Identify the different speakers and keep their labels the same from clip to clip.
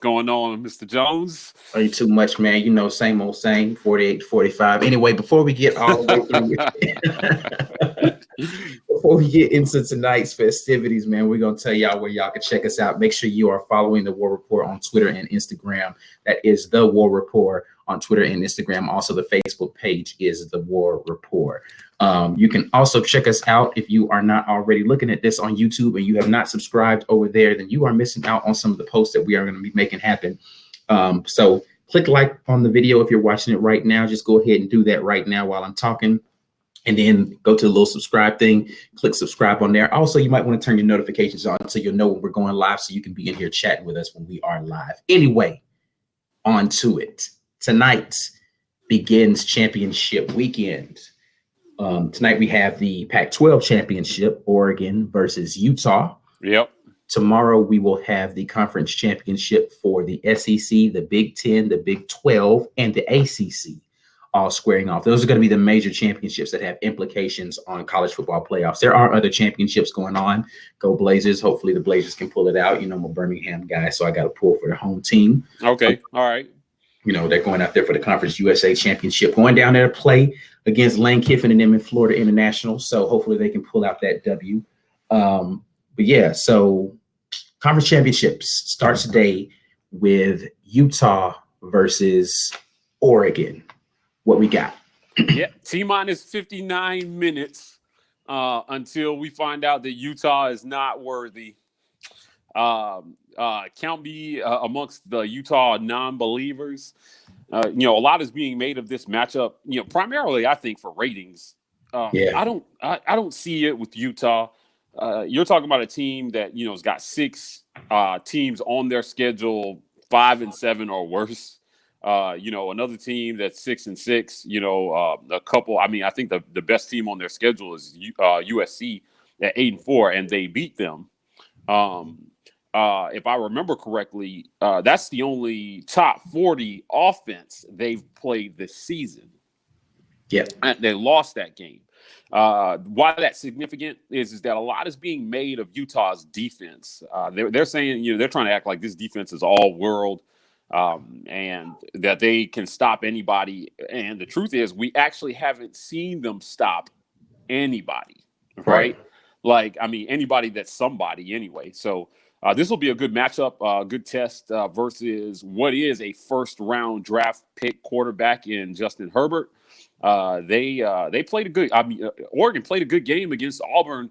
Speaker 1: going on, Mr. Jones?
Speaker 2: Ain't too much, man. You know, same old same, 48 to 45. Anyway, before we get all the way through before we get into tonight's festivities, man, we're gonna tell y'all where y'all can check us out. Make sure you are following the War Report on Twitter and Instagram. That is the War Report on Twitter and Instagram. Also, the Facebook page is the War Report. You can also check us out if you are not already looking at this on YouTube and you have not subscribed over there, then you are missing out on some of the posts that we are going to be making happen. So click like on the video if you're watching it right now. Just go ahead and do that right now while I'm talking. And then go to the little subscribe thing, click subscribe on there. Also, you might want to turn your notifications on so you'll know when we're going live so you can be in here chatting with us when we are live. Anyway, on to it. Tonight begins championship weekend. Tonight we have the Pac-12 championship, Oregon versus Utah.
Speaker 1: Yep.
Speaker 2: Tomorrow we will have the conference championship for the SEC, the Big Ten, the Big 12, and the ACC, all squaring off. Those are going to be the major championships that have implications on college football playoffs. There are other championships going on. Go Blazers. Hopefully the Blazers can pull it out. You know, I'm a Birmingham guy, so I got to pull for the home team.
Speaker 1: Okay. All right.
Speaker 2: You know, they're going out there for the Conference USA Championship, going down there to play against Lane Kiffin and them in Florida International. So hopefully they can pull out that W. But yeah, so Conference Championships starts today with Utah versus Oregon. What we got?
Speaker 1: Yeah, T-minus 59 minutes until we find out that Utah is not worthy. Count me amongst the Utah non-believers. You know, a lot is being made of this matchup. You know, primarily I think for ratings. I don't see it with Utah. You're talking about a team that has got 6 teams on their schedule 5-7 or worse. Another team that's 6-6. A couple. I mean, I think the best team on their schedule is USC at 8-4, and they beat them. If I remember correctly, that's the only top 40 offense they've played this season.
Speaker 2: Yeah,
Speaker 1: and they lost that game. Why that's significant is that a lot is being made of Utah's defense. They're saying they're trying to act like this defense is all world, and that they can stop anybody. And the truth is, we actually haven't seen them stop anybody, right? Like, I mean, anybody that's somebody anyway. So this will be a good matchup, good test versus what is a first-round draft pick quarterback in Justin Herbert. They played a good. I mean, Oregon played a good game against Auburn.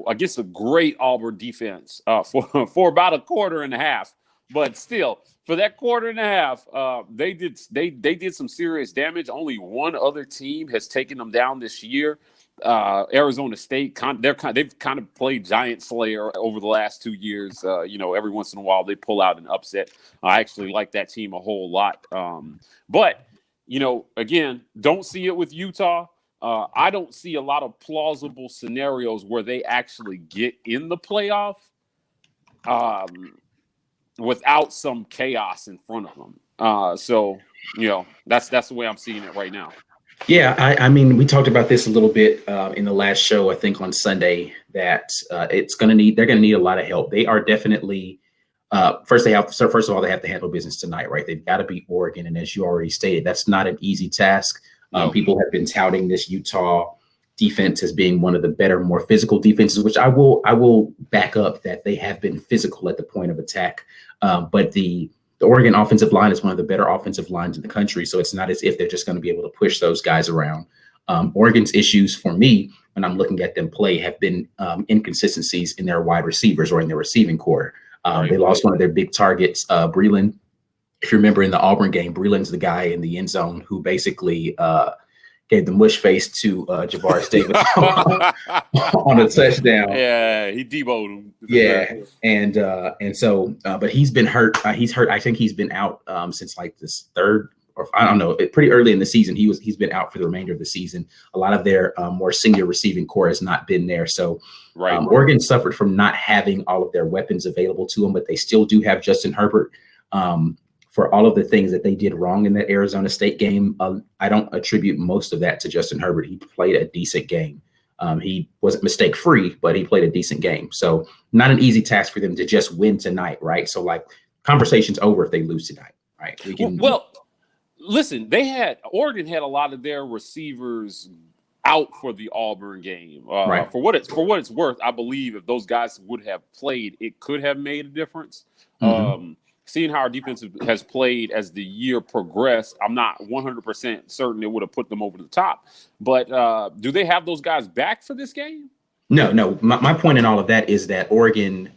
Speaker 1: Against a great Auburn defense for about a quarter and a half. But still, for that quarter and a half, they did some serious damage. Only one other team has taken them down this year. Arizona State, they've kind of played giant slayer over the last 2 years. Every once in a while they pull out an upset. I actually like that team a whole lot. But again, don't see it with Utah. I don't see a lot of plausible scenarios where they actually get in the playoff without some chaos in front of them. So that's the way I'm seeing it right now.
Speaker 2: Yeah, I mean, we talked about this a little bit in the last show, I think on Sunday, that they're going to need a lot of help. They are definitely first of all, they have to handle business tonight, right? They've got to beat Oregon. And as you already stated, that's not an easy task.
Speaker 1: No.
Speaker 2: People have been touting this Utah defense as being one of the better, more physical defenses, which I will back up that they have been physical at the point of attack. But the Oregon offensive line is one of the better offensive lines in the country. So it's not as if they're just going to be able to push those guys around. Oregon's issues for me, when I'm looking at them play, have been inconsistencies in their wide receivers or in their receiving core. They lost one of their big targets, Breeland. If you remember in the Auburn game, Breeland's the guy in the end zone who basically gave the mush face to Javaris Davis on a touchdown.
Speaker 1: Yeah, he deboed him.
Speaker 2: Yeah, and so, but he's been hurt. He's hurt. I think he's been out since like this third, or I don't know, pretty early in the season. He's been out for the remainder of the season. A lot of their more senior receiving core has not been there. So Oregon suffered from not having all of their weapons available to them, but they still do have Justin Herbert. For all of the things that they did wrong in that Arizona State game, I don't attribute most of that to Justin Herbert. He played a decent game. He wasn't mistake-free, but he played a decent game. So not an easy task for them to just win tonight, right? So like conversation's over if they lose tonight, right? We can.
Speaker 1: Well, listen, Oregon had a lot of their receivers out for the Auburn game.
Speaker 2: Right.
Speaker 1: For what it's worth, I believe if those guys would have played, it could have made a difference. Seeing how our defense has played as the year progressed, I'm not 100% certain it would have put them over the top. But do they have those guys back for this game?
Speaker 2: No. My point in all of that is that Oregon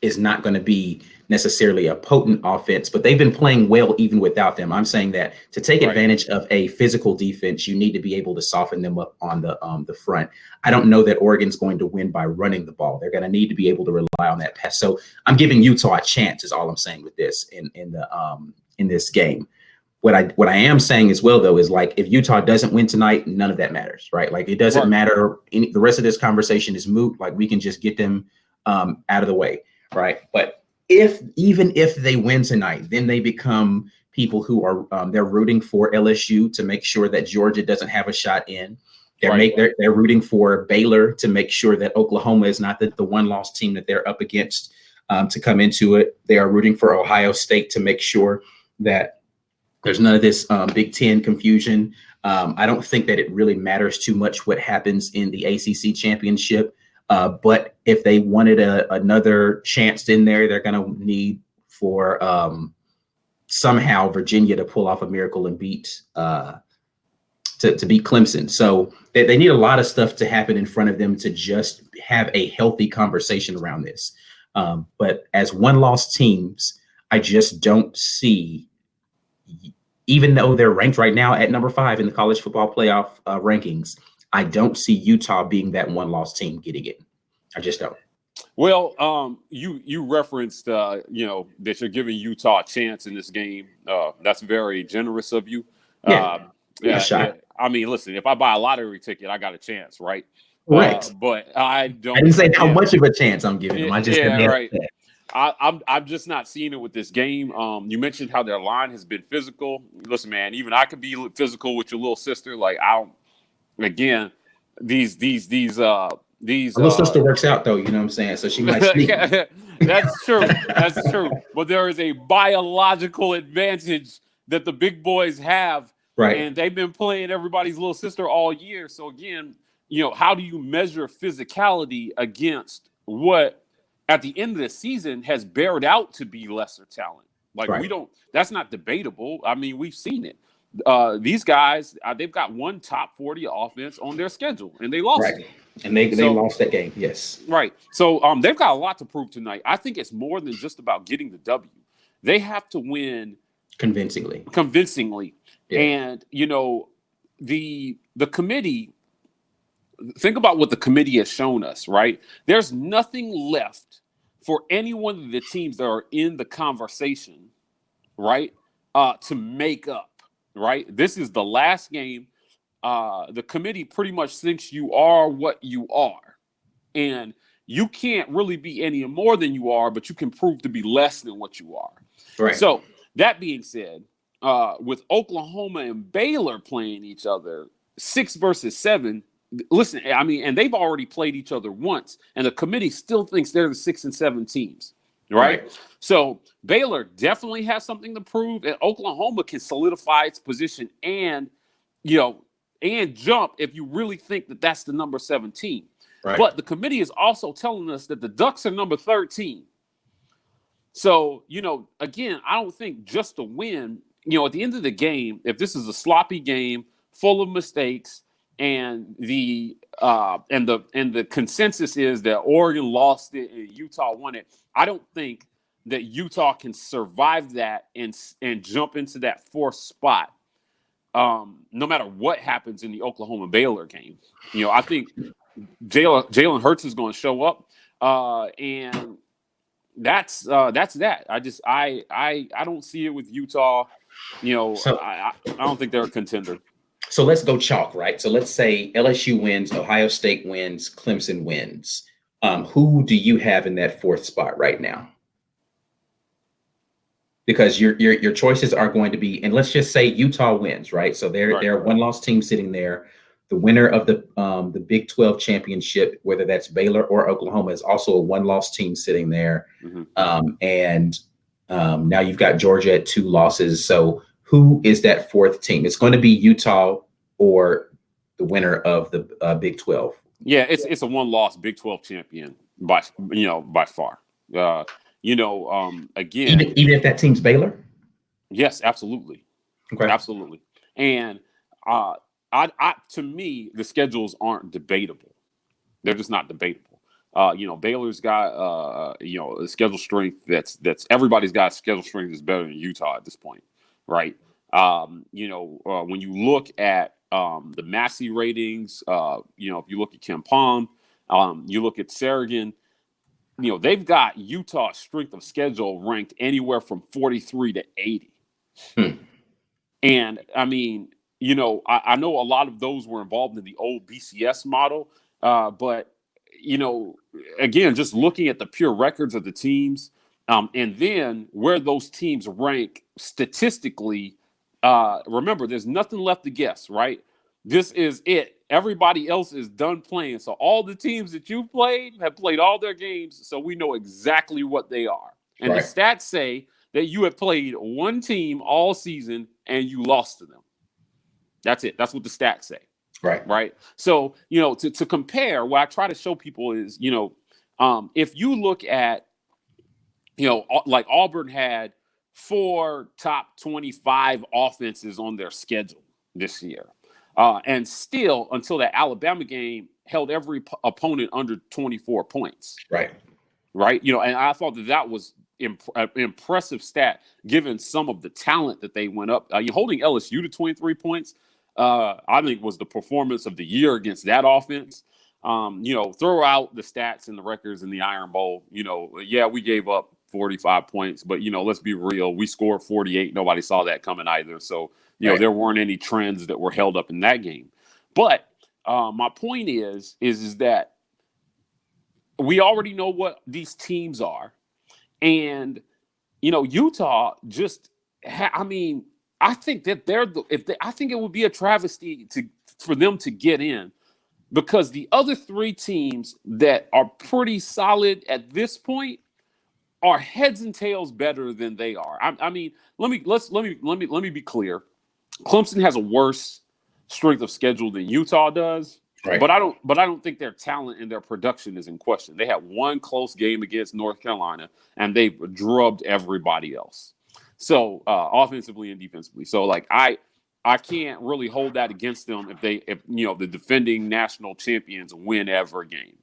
Speaker 2: is not going to be necessarily a potent offense, but they've been playing well even without them. I'm saying that to take advantage of a physical defense, you need to be able to soften them up on the front. I don't know that Oregon's going to win by running the ball. They're going to need to be able to rely on that pass. So I'm giving Utah a chance is all I'm saying with this in this game. What I am saying as well, though, is like if Utah doesn't win tonight, none of that matters, right? Like it doesn't matter. The rest of this conversation is moot. Like we can just get them out of the way, right? But even if they win tonight, then they become people who are they're rooting for LSU to make sure that Georgia doesn't have a shot in. They're rooting for Baylor to make sure that Oklahoma is not the one-loss team that they're up against to come into it. They are rooting for Ohio State to make sure that there's none of this Big Ten confusion. I don't think that it really matters too much what happens in the ACC championship. But if they wanted another chance in there, they're going to need for somehow Virginia to pull off a miracle and beat Clemson. So they need a lot of stuff to happen in front of them to just have a healthy conversation around this. But as one-loss teams, I just don't see, even though they're ranked right now at number 5 in the college football playoff rankings, I don't see Utah being that one-loss team getting it. I just don't.
Speaker 1: Well, you referenced, that you're giving Utah a chance in this game. That's very generous of you.
Speaker 2: Yeah.
Speaker 1: I mean, listen, if I buy a lottery ticket, I got a chance, right?
Speaker 2: Right.
Speaker 1: But I don't.
Speaker 2: I didn't say how much of a chance I'm giving them. I just said
Speaker 1: right. I'm just not seeing it with this game. You mentioned how their line has been physical. Listen, man, even I could be physical with your little sister. Like I don't. Again, these little
Speaker 2: sister works out though, you know what I'm saying? So she might sneak.
Speaker 1: That's true. That's true. But there is a biological advantage that the big boys have.
Speaker 2: Right.
Speaker 1: And they've been playing everybody's little sister all year. So again, how do you measure physicality against what at the end of the season has bared out to be lesser talent? Like that's not debatable. I mean, we've seen it. These guys, they've got one top 40 offense on their schedule, and they lost it.
Speaker 2: And they lost that game, yes.
Speaker 1: Right. So they've got a lot to prove tonight. I think it's more than just about getting the W. They have to win
Speaker 2: convincingly.
Speaker 1: Yeah. And, the committee, think about what the committee has shown us, right? There's nothing left for any one of the teams that are in the conversation, right, to make up. Right. This is the last game. The committee pretty much thinks you are what you are. And you can't really be any more than you are, but you can prove to be less than what you are.
Speaker 2: Right.
Speaker 1: So that being said, with Oklahoma and Baylor playing each other 6 versus 7, listen, I mean, and they've already played each other once, and the committee still thinks they're the 6 and 7 teams. Right. So Baylor definitely has something to prove, and Oklahoma can solidify its position and jump if you really think that that's the number 17.
Speaker 2: Right.
Speaker 1: But the committee is also telling us that the Ducks are number 13. So, again, I don't think just a win, at the end of the game, if this is a sloppy game full of mistakes and the consensus is that Oregon lost it and Utah won it, I don't think that Utah can survive that and jump into that 4th spot, no matter what happens in the Oklahoma Baylor game. I think Jalen Hurts is going to show up, and that's that. I don't see it with Utah. I don't think they're a contender.
Speaker 2: So let's go chalk, right? So let's say LSU wins, Ohio State wins, Clemson wins. Who do you have in that 4th spot right now? Because your choices are going to be, and let's just say Utah wins, right? So they're a one-loss team sitting there. The winner of the Big 12 championship, whether that's Baylor or Oklahoma, is also a one-loss team sitting there.
Speaker 1: Mm-hmm.
Speaker 2: And Now you've got Georgia at 2 losses. So who is that fourth team? It's going to be Utah or the winner of the Big 12.
Speaker 1: Yeah, it's a one-loss Big 12 champion by far. Again,
Speaker 2: Even if that team's Baylor.
Speaker 1: yes, absolutely,
Speaker 2: Okay.
Speaker 1: absolutely. And to me, the schedules aren't debatable. They're just not debatable. Baylor's got a schedule strength that's everybody's got schedule strength that's better than Utah at this point, right? When you look at the Massey ratings, if you look at KenPom, you look at Sarrigan, they've got Utah's strength of schedule ranked anywhere from 43 to 80. And I mean, I know a lot of those were involved in the old BCS model, but again, just looking at the pure records of the teams, and then where those teams rank statistically, remember, there's nothing left to guess, right? This is it. Everybody else is done playing. So all the teams that you played have played all their games, so we know exactly what they are. And
Speaker 2: Right.
Speaker 1: the stats say that you have played one team all season and you lost to them. That's it. That's what the stats say. Right. So, to compare, what I try to show people is, if you look at, like Auburn had 4 top 25 offenses on their schedule this year. And still, until that Alabama game, held every opponent under 24 points.
Speaker 2: Right.
Speaker 1: And I thought that was an impressive stat, given some of the talent that they went up. Holding LSU to 23 points, I think was the performance of the year against that offense. Throw out the stats and the records in the Iron Bowl. We gave up 45 points, but let's be real. We scored 48. Nobody saw that coming either. So, there weren't any trends that were held up in that game. But my point is that we already know what these teams are. And, Utah just, I think that I think it would be a travesty for them to get in, because the other 3 teams that are pretty solid at this point are heads and tails better than they are. Let me be clear. Clemson has a worse strength of schedule than Utah does.
Speaker 2: Right.
Speaker 1: But I don't think their talent and their production is in question. They had one close game against North Carolina, and they've drubbed everybody else. So offensively and defensively. So I can't really hold that against them if the defending national champions win every game.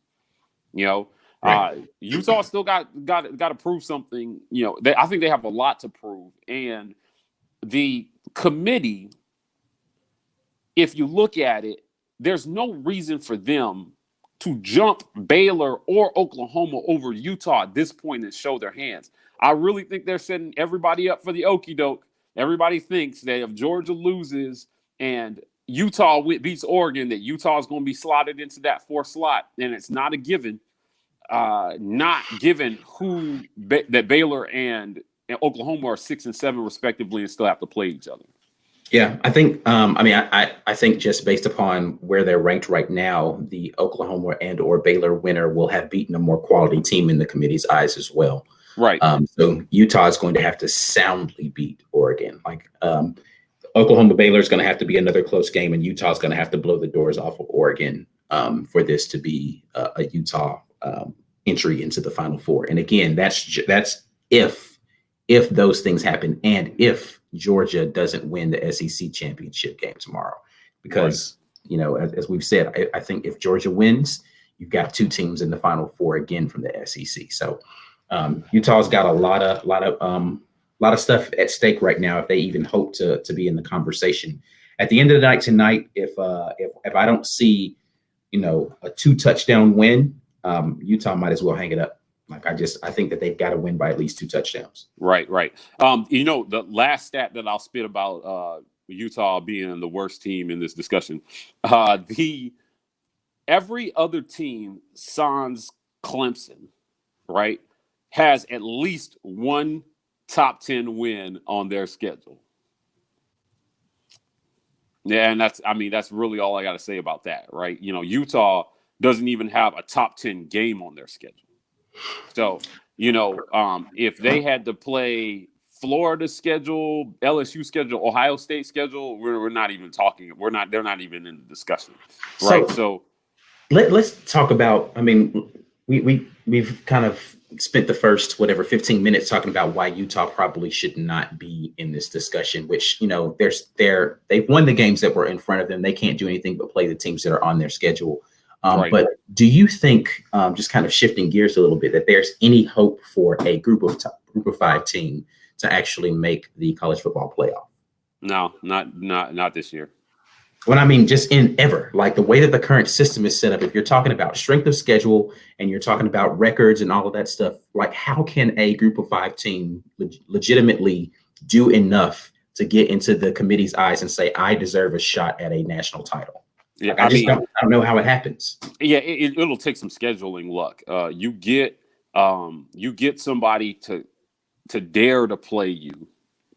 Speaker 1: Utah still got to prove something. I think they have a lot to prove, and the committee, if you look at it, there's no reason for them to jump Baylor or Oklahoma over Utah at this point and show their hands. I really think they're setting everybody up for the okie doke. Everybody thinks that if Georgia loses and Utah beats Oregon, that Utah is going to be slotted into that 4th slot, and it's not a given. Not given that Baylor and Oklahoma are 6 and 7 respectively and still have to play each other.
Speaker 2: Yeah, I think. I think just based upon where they're ranked right now, the Oklahoma and/or Baylor winner will have beaten a more quality team in the committee's eyes as well.
Speaker 1: Right.
Speaker 2: So Utah is going to have to soundly beat Oregon. Oklahoma Baylor is going to have to be another close game, and Utah is going to have to blow the doors off of Oregon for this to be a Utah entry into the Final Four. And again, that's if those things happen, and if Georgia doesn't win the SEC championship game tomorrow, because as we've said, I think if Georgia wins, you've got 2 teams in the Final Four again from the SEC. So Utah's got a lot of stuff at stake right now if they even hope to be in the conversation. At the end of the night tonight, if I don't see a 2-touchdown win, Utah might as well hang it up. I think that they've got to win by at least 2 touchdowns.
Speaker 1: Right. The last stat that I'll spit about Utah being the worst team in this discussion, every other team sans Clemson, right, has at least one top 10 win on their schedule. Yeah, and that's really all I got to say about that, right? Utah doesn't even have a top 10 game on their schedule. So, if they had to play Florida schedule, LSU schedule, Ohio State schedule, we're not even talking. They're not even in the discussion, right? So
Speaker 2: let's talk about. I mean, we've kind of spent the first 15 minutes talking about why Utah probably should not be in this discussion. Which they've won the games that were in front of them. They can't do anything but play the teams that are on their schedule.
Speaker 1: Right.
Speaker 2: But do you think, just kind of shifting gears a little bit, that there's any hope for a group of 5 team to actually make the college football playoff?
Speaker 1: No, not this year.
Speaker 2: Well, I mean, just in ever, like the way that the current system is set up, if you're talking about strength of schedule and you're talking about records and all of that stuff, like how can a group of 5 team legitimately do enough to get into the committee's eyes and say, I deserve a shot at a national title?
Speaker 1: Yeah,
Speaker 2: I don't know how it happens.
Speaker 1: Yeah, it'll take some scheduling luck. You get somebody to dare to play you,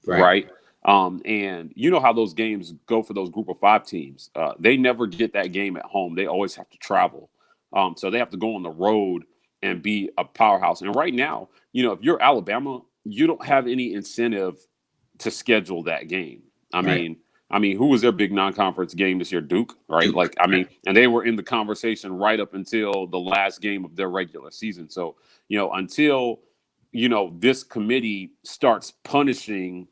Speaker 1: right? And you know how those games go for those group of 5 teams. They never get that game at home. They always have to travel. So they have to go on the road and be a powerhouse. And right now, if you're Alabama, you don't have any incentive to schedule that game. I mean, who was their big non-conference game this year? Duke, right?
Speaker 2: Duke.
Speaker 1: And they were in the conversation right up until the last game of their regular season. So, until, this committee starts punishing,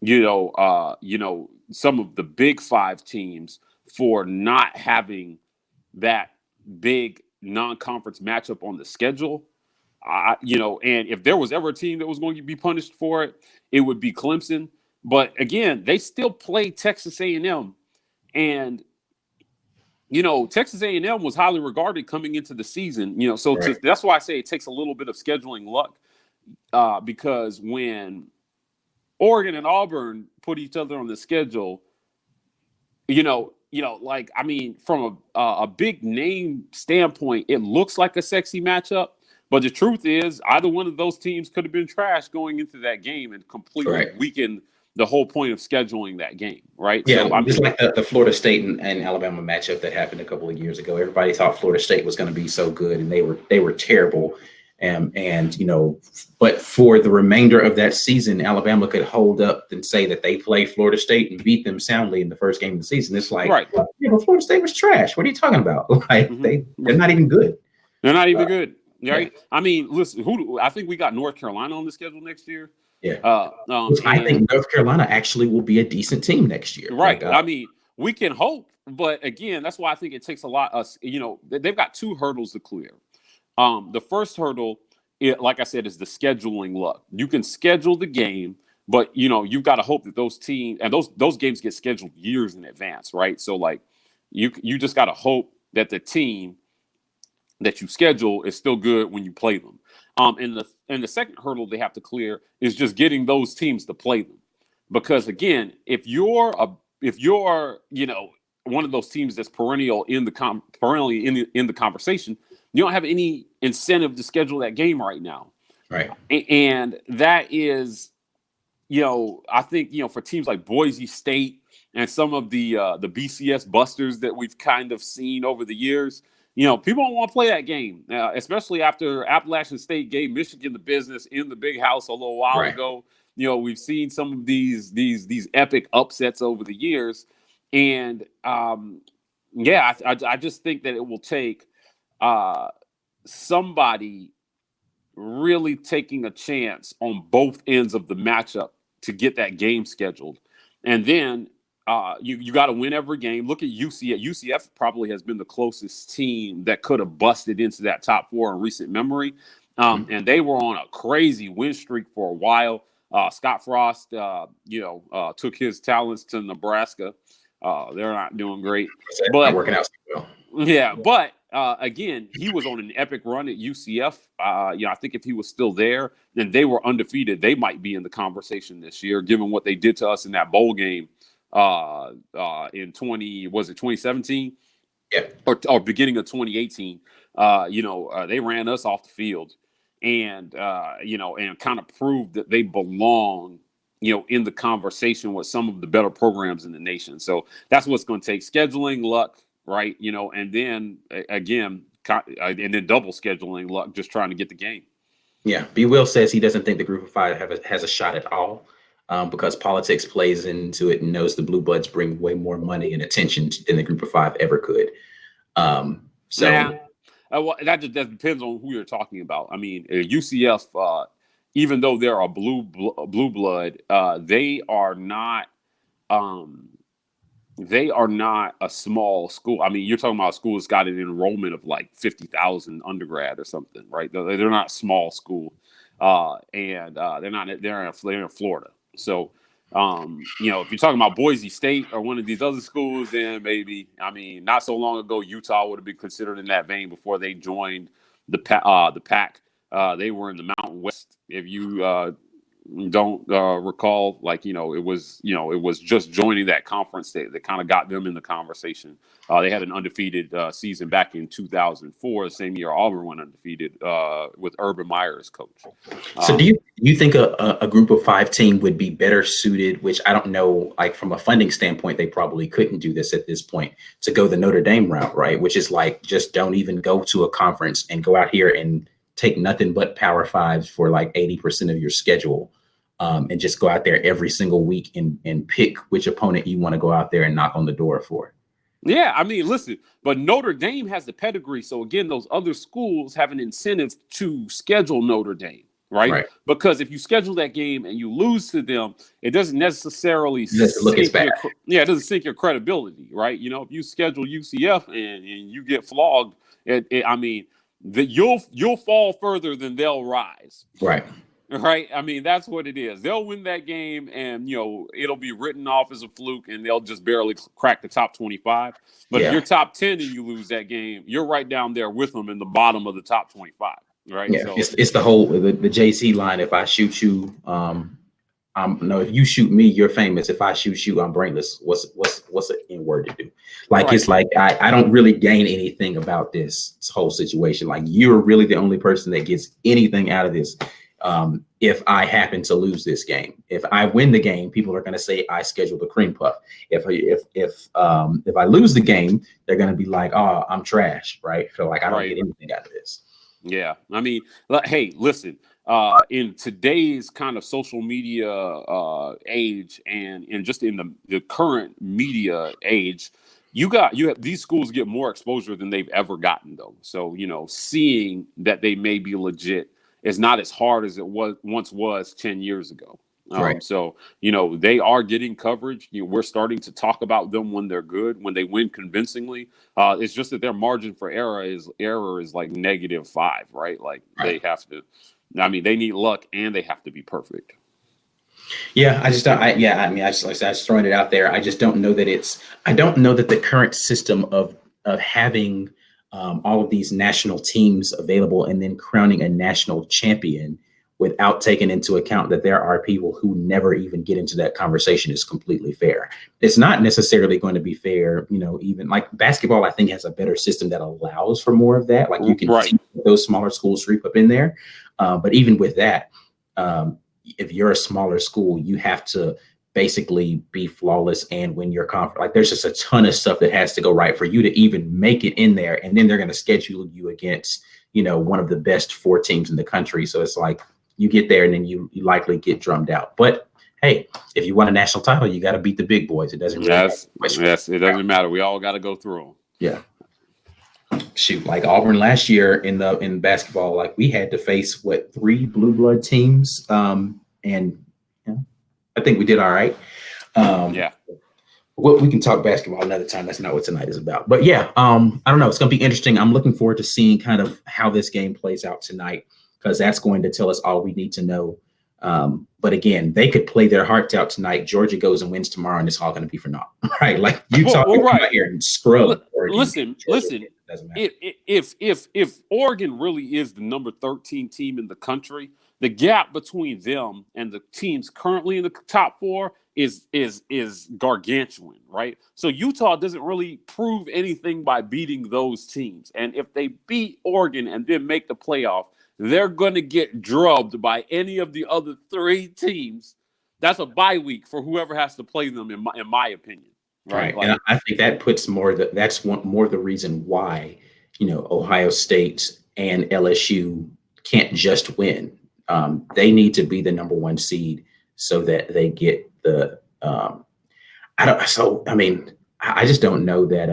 Speaker 1: some of the big 5 teams for not having that big non-conference matchup on the schedule, and if there was ever a team that was going to be punished for it, it would be Clemson. But again, they still play Texas A&M, and Texas A&M was highly regarded coming into the season. That's why I say it takes a little bit of scheduling luck, because when Oregon and Auburn put each other on the schedule, from a big name standpoint, it looks like a sexy matchup. But the truth is, either one of those teams could have been trashed going into that game and completely weakened the whole point of scheduling that game, right?
Speaker 2: Yeah, so, just like the Florida State and Alabama matchup that happened a couple of years ago. Everybody thought Florida State was going to be so good, and they were terrible. But for the remainder of that season, Alabama could hold up and say that they played Florida State and beat them soundly in the first game of the season. It's like, but Florida State was trash. What are you talking about? Like they're not even good.
Speaker 1: They're not even good. Right? Yeah. I mean, listen, I think we got North Carolina on the schedule next year.
Speaker 2: Yeah. I think North Carolina actually will be a decent team next year.
Speaker 1: Right. I mean, we can hope, but again, that's why I think it takes a lot. They've got 2 hurdles to clear. The first hurdle, like I said, is the scheduling luck. You can schedule the game, but you've got to hope that those teams and those games get scheduled years in advance, right? So like, you just got to hope that the team that you schedule is still good when you play them. And the second hurdle they have to clear is just getting those teams to play them, because again, if you're one of those teams that's perennially in the conversation, you don't have any incentive to schedule that game right now.
Speaker 2: Right.
Speaker 1: And that is, I think, for teams like Boise State and some of the BCS busters that we've kind of seen over the years, people don't want to play that game, especially after Appalachian State gave Michigan the business in the Big House a little while ago. We've seen some of these epic upsets over the years. And, I just think that it will take somebody really taking a chance on both ends of the matchup to get that game scheduled. And then you got to win every game. Look at UCF. UCF probably has been the closest team that could have busted into that top 4 in recent memory. And they were on a crazy win streak for a while. Scott Frost, took his talents to Nebraska. They're not doing great, but
Speaker 2: not working out so well.
Speaker 1: Yeah, but again, he was on an epic run at UCF. I think if he was still there, then they were undefeated. They might be in the conversation this year, given what they did to us in that bowl game in 2017?
Speaker 2: Yeah,
Speaker 1: or beginning of 2018. They ran us off the field, and and kind of proved that they belong, in the conversation with some of the better programs in the nation. So that's what's going to take: scheduling, luck, right? And then again, and then double scheduling luck, just trying to get the game.
Speaker 2: Yeah, B. Will says he doesn't think the Group of Five has a shot at all, because politics plays into it and knows the Blue Bloods bring way more money and attention than the Group of Five ever could.
Speaker 1: Nah,
Speaker 2: So
Speaker 1: well, that depends on who you're talking about. I mean, UCF, even though they're a blue blood, they are not. Um, they are not a small school. I mean, you're talking about a school that's got an enrollment of like 50,000 undergrad or something, right? They're not a small school, and they're not. They're in Florida. So, if you're talking about Boise State or one of these other schools, then maybe. I mean, not so long ago, Utah would have been considered in that vein before they joined the pack. They were in the Mountain West. If you don't recall, like, it was just joining that conference that kind of got them in the conversation. They had an undefeated season back in 2004, the same year Auburn went undefeated, with Urban Meyer as coach.
Speaker 2: So do you think a Group of Five team would be better suited, which I don't know, like from a funding standpoint, they probably couldn't do this at this point, to go the Notre Dame route, right? Which is like, just don't even go to a conference and go out here and take nothing but Power Fives for like 80% of your schedule. And just go out there every single week and pick which opponent you want to go out there and knock on the door for.
Speaker 1: Yeah, I mean, listen, but Notre Dame has the pedigree. So again, those other schools have an incentive to schedule Notre Dame, right? Because if you schedule that game and you lose to them, it doesn't necessarily
Speaker 2: it
Speaker 1: doesn't sink your credibility, right? If you schedule UCF and you get flogged, I mean, you'll fall further than they'll rise. Right. I mean, that's what it is. They'll win that game and, it'll be written off as a fluke and they'll just barely crack the top 25. But if you're top 10 and you lose that game, you're right down there with them in the bottom of the top 25. Right.
Speaker 2: Yeah. So it's the whole, the JC line. If I shoot you, if you shoot me, you're famous. If I shoot you, I'm brainless. What's an N word to do? Like, right. It's like, I don't really gain anything about this whole situation. Like, you're really the only person that gets anything out of this. If I happen to lose this game, if I win the game, people are going to say I scheduled a cream puff. If I lose the game, they're going to be like, oh, I'm trash, right? So like, I don't get anything out of this.
Speaker 1: Yeah, I mean, hey, listen. In today's kind of social media age, and just in the current media age, you have these schools get more exposure than they've ever gotten, though. So seeing that they may be legit is not as hard as it once was 10 years ago. So, they are getting coverage. We're starting to talk about them when they're good, when they win convincingly. It's just that their margin for error is like -5, right? Like they have to, they need luck and they have to be perfect.
Speaker 2: Yeah, I just throwing it out there. I just don't know that I don't know that the current system of having all of these national teams available and then crowning a national champion without taking into account that there are people who never even get into that conversation is completely fair. It's not necessarily going to be fair, even like basketball, I think has a better system that allows for more of that. Like you can see those smaller schools creep up in there. But even with that, if you're a smaller school, you have to basically be flawless and win your conference. Like there's just a ton of stuff that has to go right for you to even make it in there. And then they're going to schedule you against, one of the best 4 teams in the country. So it's like you get there and then you likely get drummed out. But hey, if you want a national title, you got to beat the big boys. It doesn't really matter.
Speaker 1: Yes, it doesn't matter. We all got to go through them.
Speaker 2: Yeah. Shoot, like Auburn last year in basketball, like we had to face 3 blue blood teams. And I think we did all right. We can talk basketball another time. That's not what tonight is about. But yeah, I don't know. It's going to be interesting. I'm looking forward to seeing kind of how this game plays out tonight, because that's going to tell us all we need to know. But again, they could play their hearts out tonight. Georgia goes and wins tomorrow, and it's all going to be for naught, right? Like Utah out here and scrub.
Speaker 1: Listen. If Oregon really is the number 13 team in the country, the gap between them and the teams currently in the top 4 is gargantuan, right? So Utah doesn't really prove anything by beating those teams. And if they beat Oregon and then make the playoff, they're going to get drubbed by any of the other 3 teams. That's a bye week for whoever has to play them, in my opinion.
Speaker 2: Right. Like, and I think that puts more the reason why, Ohio State and LSU can't just win. They need to be the number one seed so that they get the. I just don't know that.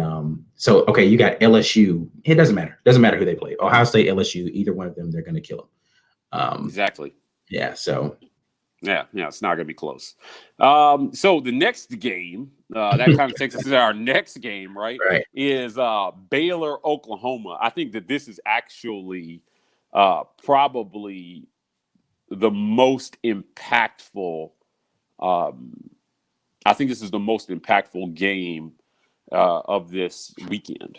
Speaker 2: So okay, you got LSU. It doesn't matter. Doesn't matter who they play. Ohio State, LSU. Either one of them, they're going to kill them.
Speaker 1: Exactly.
Speaker 2: Yeah. So.
Speaker 1: Yeah, it's not going to be close. So the next game, that kind of takes us to our next game, right? Is Baylor, Oklahoma. I think that this is actually probably the most impactful. I think this is the most impactful game of this weekend.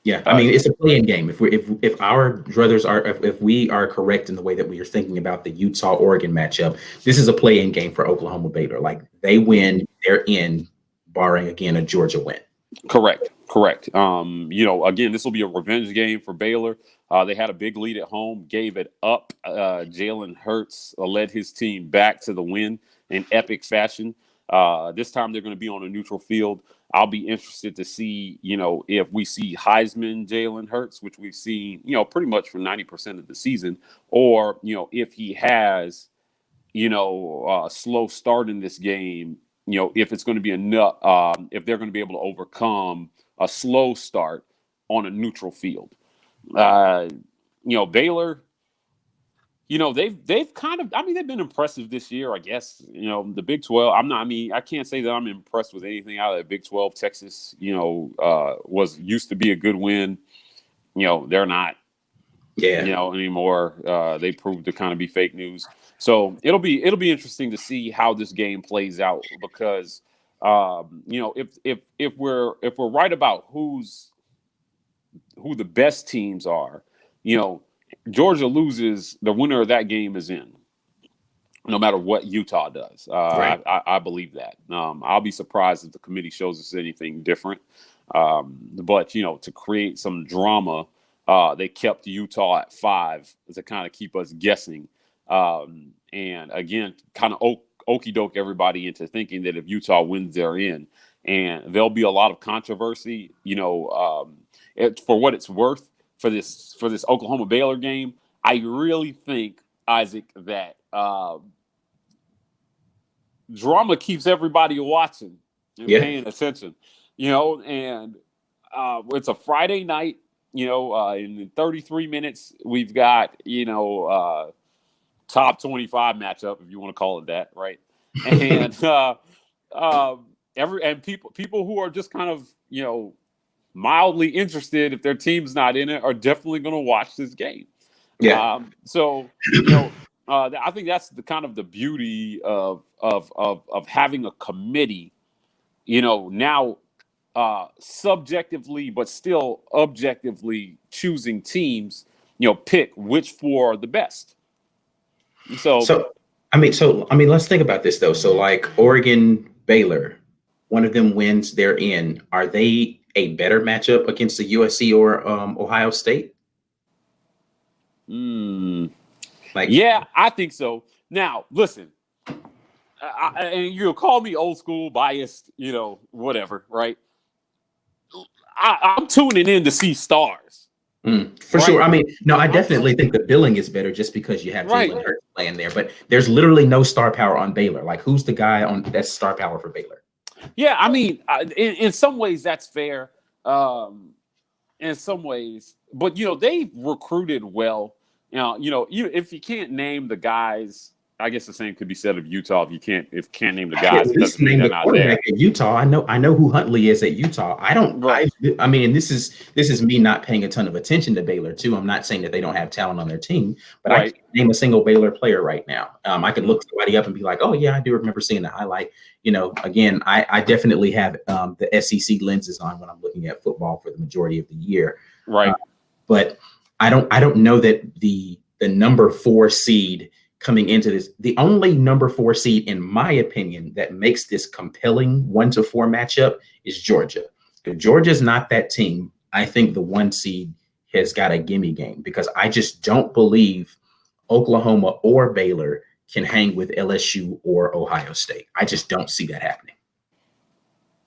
Speaker 2: Yeah, I mean, it's a play-in game. If our brothers are if we are correct in the way that we are thinking about the Utah-Oregon matchup, this is a play-in game for Oklahoma Baylor. Like they win, they're in, barring again a Georgia win.
Speaker 1: Correct. Again, this will be a revenge game for Baylor. They had a big lead at home, gave it up. Jalen Hurts led his team back to the win in epic fashion. This time they're going to be on a neutral field. I'll be interested to see, if we see Heisman Jalen Hurts, which we've seen, pretty much for 90% of the season, or, if he has, a slow start in this game, if it's going to be enough, if they're going to be able to overcome a slow start on a neutral field. Baylor, they've kind of, they've been impressive this year, I guess. The Big 12, I can't say that I'm impressed with anything out of the Big 12. Texas, used to be a good win. They're not, anymore. They proved to kind of be fake news. So it'll be interesting to see how this game plays out because, if we're right about who the best teams are, Georgia loses, the winner of that game is in, no matter what Utah does.
Speaker 2: Right.
Speaker 1: I believe that. I'll be surprised if the committee shows us anything different. But, to create some drama, they kept Utah at 5 to kind of keep us guessing. And again, kind of okey doke everybody into thinking that if Utah wins, they're in. And there'll be a lot of controversy, for what it's worth. For this Oklahoma Baylor game, I really think, Isaac, that drama keeps everybody watching and paying attention. And it's a Friday night. In 33 minutes, we've got top 25 matchup, if you want to call it that, right? And people who are just kind of mildly interested, if their team's not in it, are definitely going to watch this game. Yeah. I think that's the kind of the beauty of having a committee, now subjectively but still objectively choosing teams, pick which 4 are the best. So let's think about this though. So like Oregon, Baylor, one of them wins, they're in. Are they a better matchup against the USC or Ohio State? Yeah, I think so. Now, listen, and you'll call me old school, biased, whatever, right? I'm tuning in to see stars.
Speaker 2: For sure. I definitely think the billing is better just because you have Jalen Hurts playing there. But there's literally no star power on Baylor. Like, who's the guy on that's star power for Baylor?
Speaker 1: Yeah, in some ways that's fair. In some ways, but they've recruited well. If you can't name the guys, I guess the same could be said of Utah. If you can't name the guys, it doesn't mean they're not there.
Speaker 2: At Utah, I know who Huntley is at Utah. And this is me not paying a ton of attention to Baylor too. I'm not saying that they don't have talent on their team, but I can't name a single Baylor player right now. I could look somebody up and be like, oh yeah, I do remember seeing the highlight. Again, I definitely have the SEC lenses on when I'm looking at football for the majority of the year.
Speaker 1: Right.
Speaker 2: But I don't know that the number 4 seed coming into this, the only number 4 seed, in my opinion, that makes this compelling 1-4 matchup is Georgia. If Georgia's not that team, I think the 1 seed has got a gimme game because I just don't believe Oklahoma or Baylor can hang with LSU or Ohio State. I just don't see that happening.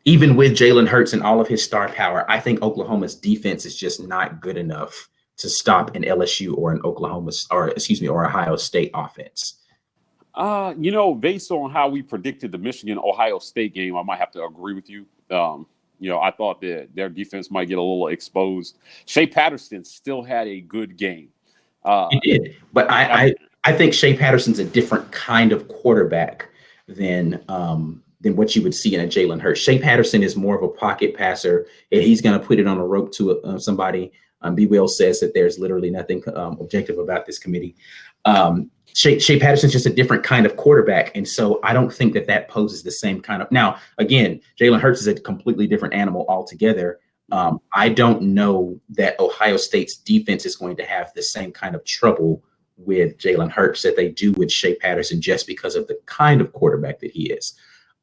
Speaker 2: Even with Jalen Hurts and all of his star power, I think Oklahoma's defense is just not good enough to stop an LSU or an or Ohio State offense?
Speaker 1: Based on how we predicted the Michigan Ohio State game, I might have to agree with you. I thought that their defense might get a little exposed. Shea Patterson still had a good game.
Speaker 2: He did, but I think Shea Patterson's a different kind of quarterback than what you would see in a Jalen Hurts. Shea Patterson is more of a pocket passer, and he's going to put it on a rope to somebody. B. Will says that there's literally nothing objective about this committee. Shea Patterson's just a different kind of quarterback, and so I don't think that poses the same kind of. Now, again, Jalen Hurts is a completely different animal altogether. I don't know that Ohio State's defense is going to have the same kind of trouble with Jalen Hurts that they do with Shea Patterson, just because of the kind of quarterback that he is.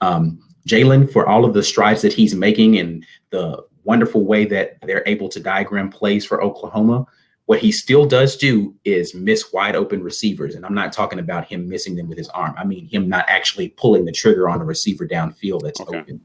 Speaker 2: Jalen, for all of the strides that he's making and the wonderful way that they're able to diagram plays for Oklahoma, what he still does do is miss wide open receivers. And I'm not talking about him missing them with his arm. I mean him not actually pulling the trigger on a receiver downfield that's open.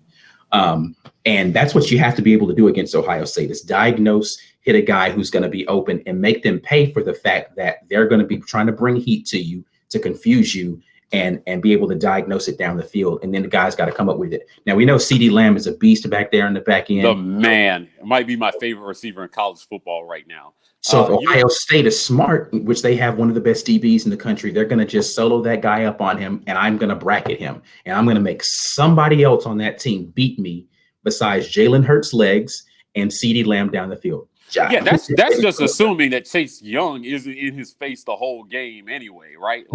Speaker 2: And that's what you have to be able to do against Ohio State, is diagnose, hit a guy who's going to be open, and make them pay for the fact that they're going to be trying to bring heat to you, to confuse you, and be able to diagnose it down the field. And then the guy's got to come up with it. Now, we know CeeDee Lamb is a beast back there in the back end.
Speaker 1: The man might be my favorite receiver in college football right now.
Speaker 2: So if Ohio State is smart, which they have one of the best DBs in the country, they're going to just solo that guy up on him, and I'm going to bracket him. And I'm going to make somebody else on that team beat me besides Jalen Hurts' legs and CeeDee Lamb down the field.
Speaker 1: Yeah, that's just assuming that Chase Young isn't in his face the whole game anyway, right?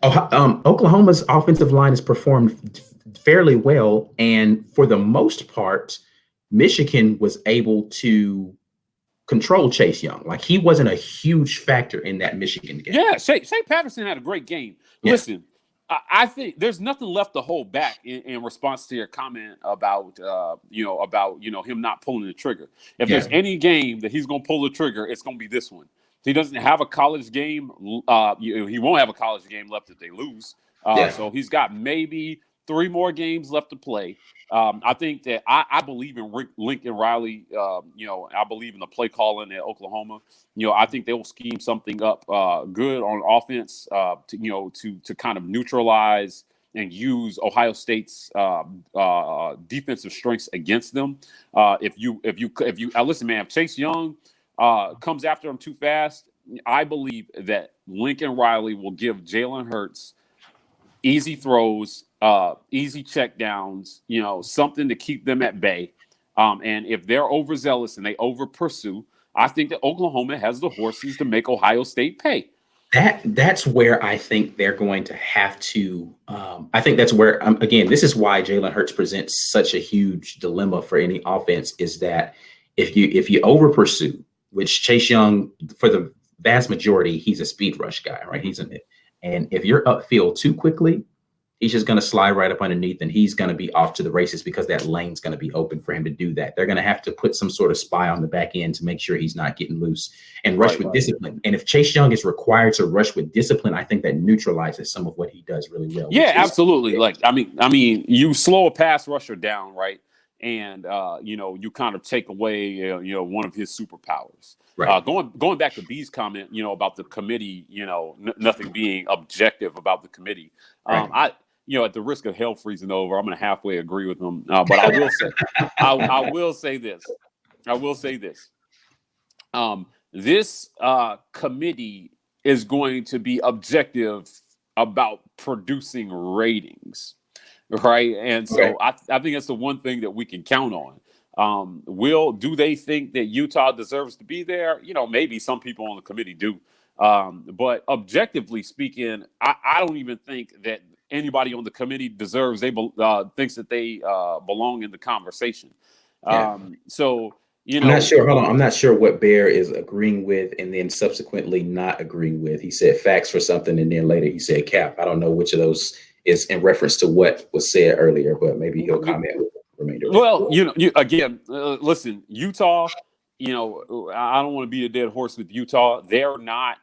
Speaker 2: Oklahoma's offensive line has performed fairly well, and for the most part, Michigan was able to control Chase Young. Like, he wasn't a huge factor in that Michigan game.
Speaker 1: Yeah, Shea Patterson had a great game.
Speaker 2: Yeah.
Speaker 1: Listen, I think there's nothing left to hold back in response to your comment about him not pulling the trigger. If there's any game that he's going to pull the trigger, it's going to be this one. He doesn't have a college game. He won't have a college game left if they lose. So he's got maybe 3 more games left to play. I think that I believe in Lincoln Riley. I believe in the play calling at Oklahoma. I think they will scheme something up good on offense to kind of neutralize and use Ohio State's defensive strengths against them. If you listen, man, if Chase Young comes after him too fast, I believe that Lincoln Riley will give Jalen Hurts easy throws, easy check downs, something to keep them at bay. And if they're overzealous and they over pursue, I think that Oklahoma has the horses to make Ohio State pay.
Speaker 2: That's where I think they're going to have to. I think that's where, again, this is why Jalen Hurts presents such a huge dilemma for any offense, is that if you over pursue, which Chase Young, for the vast majority, he's a speed rush guy, right? And if you're upfield too quickly, he's just going to slide right up underneath, and he's going to be off to the races because that lane's going to be open for him to do that. They're going to have to put some sort of spy on the back end to make sure he's not getting loose and rush with discipline. And if Chase Young is required to rush with discipline, I think that neutralizes some of what he does really well.
Speaker 1: Yeah, absolutely. I mean, you slow a pass rusher down, right? And, you kind of take away, one of his superpowers. Right. Going back to B's comment, about the committee, nothing being objective about the committee. Right. At the risk of hell freezing over, I'm going to halfway agree with him. But I will say, I will say this. This committee is going to be objective about producing ratings, right? And so I think that's the one thing that we can count on. Do they think that Utah deserves to be there? Maybe some people on the committee do. But objectively speaking, I don't even think that anybody on the committee thinks that they belong in the conversation. I'm
Speaker 2: not sure. Hold on. I'm not sure what Bear is agreeing with and then subsequently not agreeing with. He said facts for something, and then later he said cap. I don't know which of those is in reference to what was said earlier, but maybe he'll comment with the remainder.
Speaker 1: Well, listen, Utah, I don't want to be a dead horse with Utah. I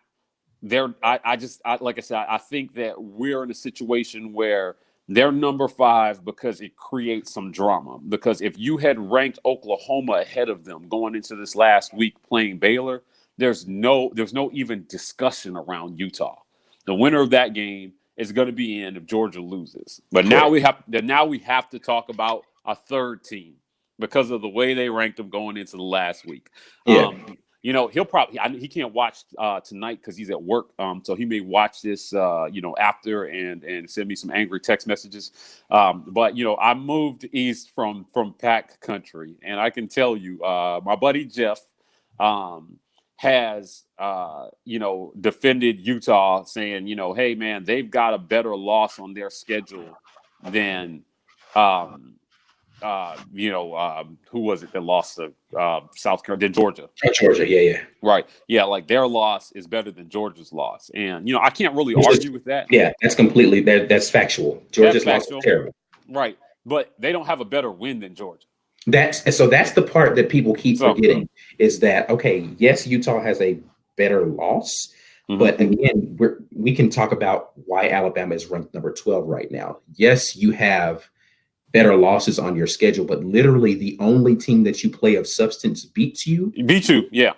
Speaker 1: think that we're in a situation where they're number 5 because it creates some drama. Because if you had ranked Oklahoma ahead of them going into this last week playing Baylor, there's no even discussion around Utah. The winner of that game is going to be in if Georgia loses. But now we have to talk about a third team because of the way they ranked them going into the last week.
Speaker 2: Yeah.
Speaker 1: He can't watch tonight because he's at work. So he may watch this, after and send me some angry text messages. But I moved east from Pack Country, and I can tell you, my buddy Jeff has defended Utah, saying, hey man, they've got a better loss on their schedule than who was it that lost to South Carolina? Then Georgia.
Speaker 2: Georgia, yeah.
Speaker 1: Right. Yeah, like their loss is better than Georgia's loss. And, I can't really argue with that.
Speaker 2: Yeah, that's completely, that's factual. Georgia's loss was terrible.
Speaker 1: Right. But they don't have a better win than Georgia.
Speaker 2: That's the part that people keep forgetting is that, okay, yes, Utah has a better loss, but again, we can talk about why Alabama is ranked number 12 right now. Yes, you have better losses on your schedule, but literally the only team that you play of substance beats you.
Speaker 1: Yeah.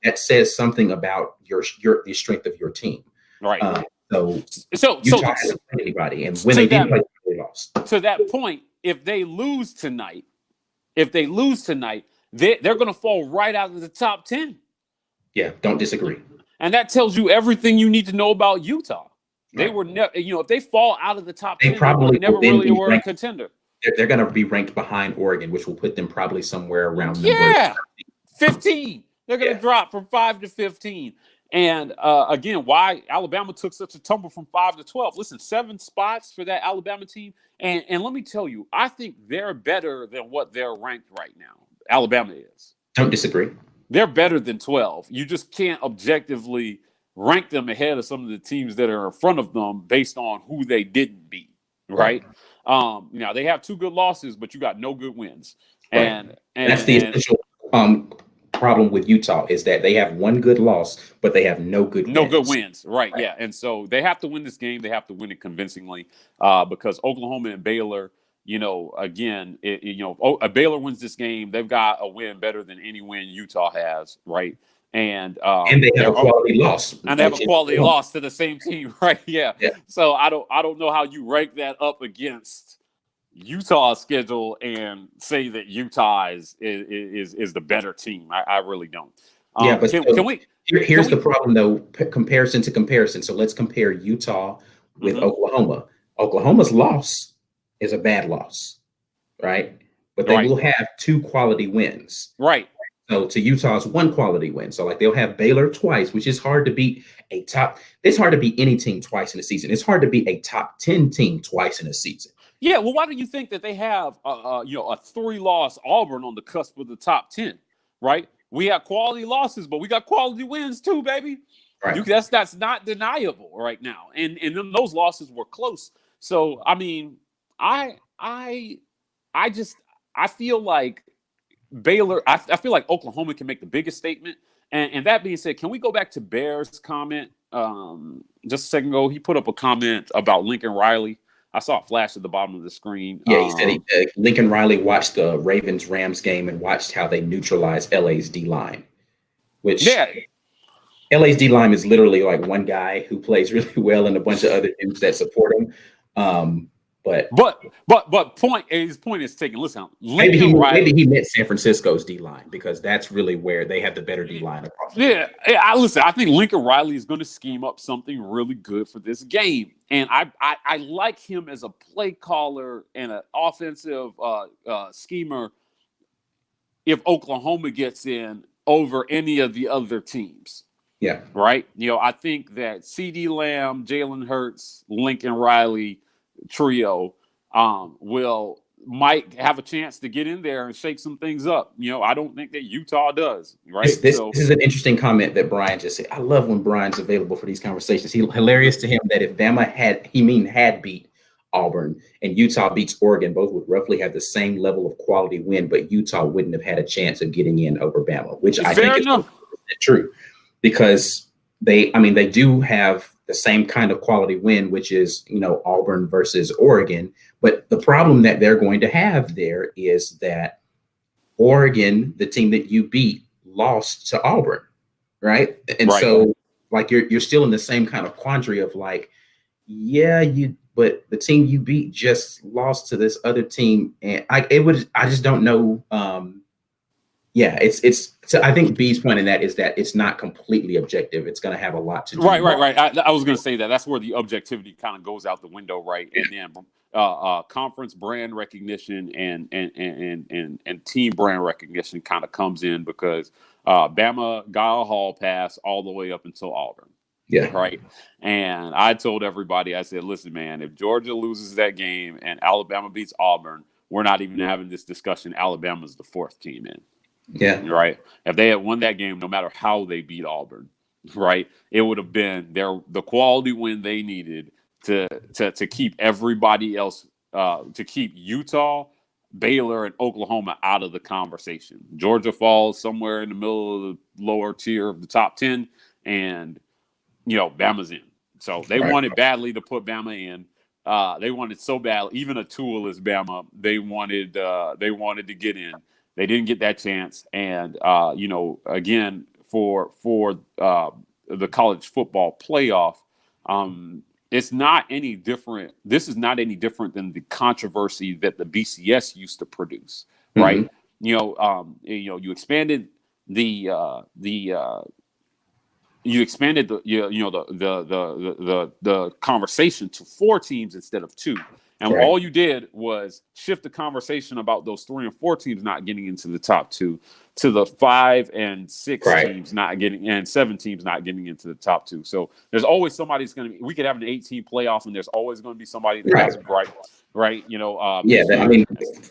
Speaker 2: That says something about the strength of your team.
Speaker 1: Right.
Speaker 2: So Utah hasn't played anybody, and when they did play, they lost.
Speaker 1: To that point, if they lose tonight, they're going to fall right out of the top 10.
Speaker 2: Yeah, don't disagree.
Speaker 1: And that tells you everything you need to know about Utah. They were never, if they fall out of the top 10,
Speaker 2: probably
Speaker 1: never really were a contender.
Speaker 2: They're going to be ranked behind Oregon, which will put them probably somewhere around
Speaker 1: 15. They're going to drop from 5 to 15. And again, why Alabama took such a tumble from 5 to 12. Listen, 7 spots for that Alabama team. And let me tell you, I think they're better than what they're ranked right now. Alabama is.
Speaker 2: Don't disagree.
Speaker 1: They're better than 12. You just can't objectively rank them ahead of some of the teams that are in front of them based on who they didn't beat, right? Now they have 2 good losses, but you got no good wins. And
Speaker 2: that's the essential problem with Utah is that they have 1 good loss, but they have no good wins.
Speaker 1: Right. Yeah. And so they have to win this game. They have to win it convincingly because Oklahoma and Baylor, again, if Baylor wins this game, they've got a win better than any win Utah has. Right. And
Speaker 2: they have a quality loss.
Speaker 1: And they have a quality loss to the same team. Right. Yeah. So I don't know how you rank that up against Utah's schedule and say that Utah is the better team. I really don't.
Speaker 2: But here's the problem though, comparison to comparison. So let's compare Utah with Oklahoma. Oklahoma's loss is a bad loss, right? But they will have 2 quality wins.
Speaker 1: Right.
Speaker 2: So to Utah's 1 quality win. So like they'll have Baylor twice, which is hard to beat it's hard to beat any team twice in a season. It's hard to beat a top 10 team twice in a season.
Speaker 1: Yeah, well, why do you think that they have a 3-loss Auburn on the cusp of the top 10, right? We have quality losses, but we got quality wins too, baby.
Speaker 2: Right.
Speaker 1: That's not deniable right now. And then those losses were close. So I mean, I feel like Baylor, I feel like Oklahoma can make the biggest statement. And that being said, can we go back to Bear's comment just a second ago? He put up a comment about Lincoln Riley. I saw it flash at the bottom of the screen.
Speaker 2: Yeah, he said Lincoln Riley watched the Ravens-Rams game and watched how they neutralized LA's D-line. Which LA's D-line is literally like one guy who plays really well and a bunch of other dudes that support him. But his point is taken. Listen, maybe he meant San Francisco's D-line because that's really where they have the better D-line across.
Speaker 1: I think Lincoln Riley is going to scheme up something really good for this game, and I like him as a play caller and an offensive schemer. If Oklahoma gets in over any of the other teams, right. I think that CeeDee Lamb, Jalen Hurts, Lincoln Riley trio might have a chance to get in there and shake some things up. I don't think that Utah does, right?
Speaker 2: This is an interesting comment that Brian just said. I love when Brian's available for these conversations. Hilarious to him that if Bama had beat Auburn and Utah beats Oregon, both would roughly have the same level of quality win, but Utah wouldn't have had a chance of getting in over Bama, which I think is true because they do have the same kind of quality win, which is, Auburn versus Oregon. But the problem that they're going to have there is that Oregon, the team that you beat, lost to Auburn, right? And
Speaker 1: Right.
Speaker 2: so like you're still in the same kind of quandary of like, yeah, but the team you beat just lost to this other team, and I just don't know. Yeah, it's so I think B's point in that is that it's not completely objective. It's going to have a lot to do.
Speaker 1: Right. I was going to say that that's where the objectivity kind of goes out the window, right? And then conference brand recognition and team brand recognition kind of comes in because Bama got a hall pass all the way up until Auburn.
Speaker 2: Yeah.
Speaker 1: Right. And I told everybody, I said, listen, man, if Georgia loses that game and Alabama beats Auburn, we're not even having this discussion. Alabama's the fourth team in.
Speaker 2: Yeah.
Speaker 1: Right. If they had won that game, no matter how they beat Auburn, right, it would have been the quality win they needed to keep everybody else, to keep Utah, Baylor, and Oklahoma out of the conversation. Georgia falls somewhere in the middle of the lower tier of the top 10, and Bama's in. So they wanted badly to put Bama in. They wanted so bad, even a tool as Bama, they wanted to get in. They didn't get that chance, and again for the college football playoff, it's not any different. This is not any different than the controversy that the BCS used to produce, right? Mm-hmm. You expanded the conversation to 4 teams instead of 2. And all you did was shift the conversation about those 3 and 4 teams not getting into the top 2 to the 5 and 6 teams not getting, and 7 teams not getting into the top 2. So there's always somebody that's going to be, we could have an 8-team playoff and there's always going to be somebody that has a bright, right?
Speaker 2: I mean,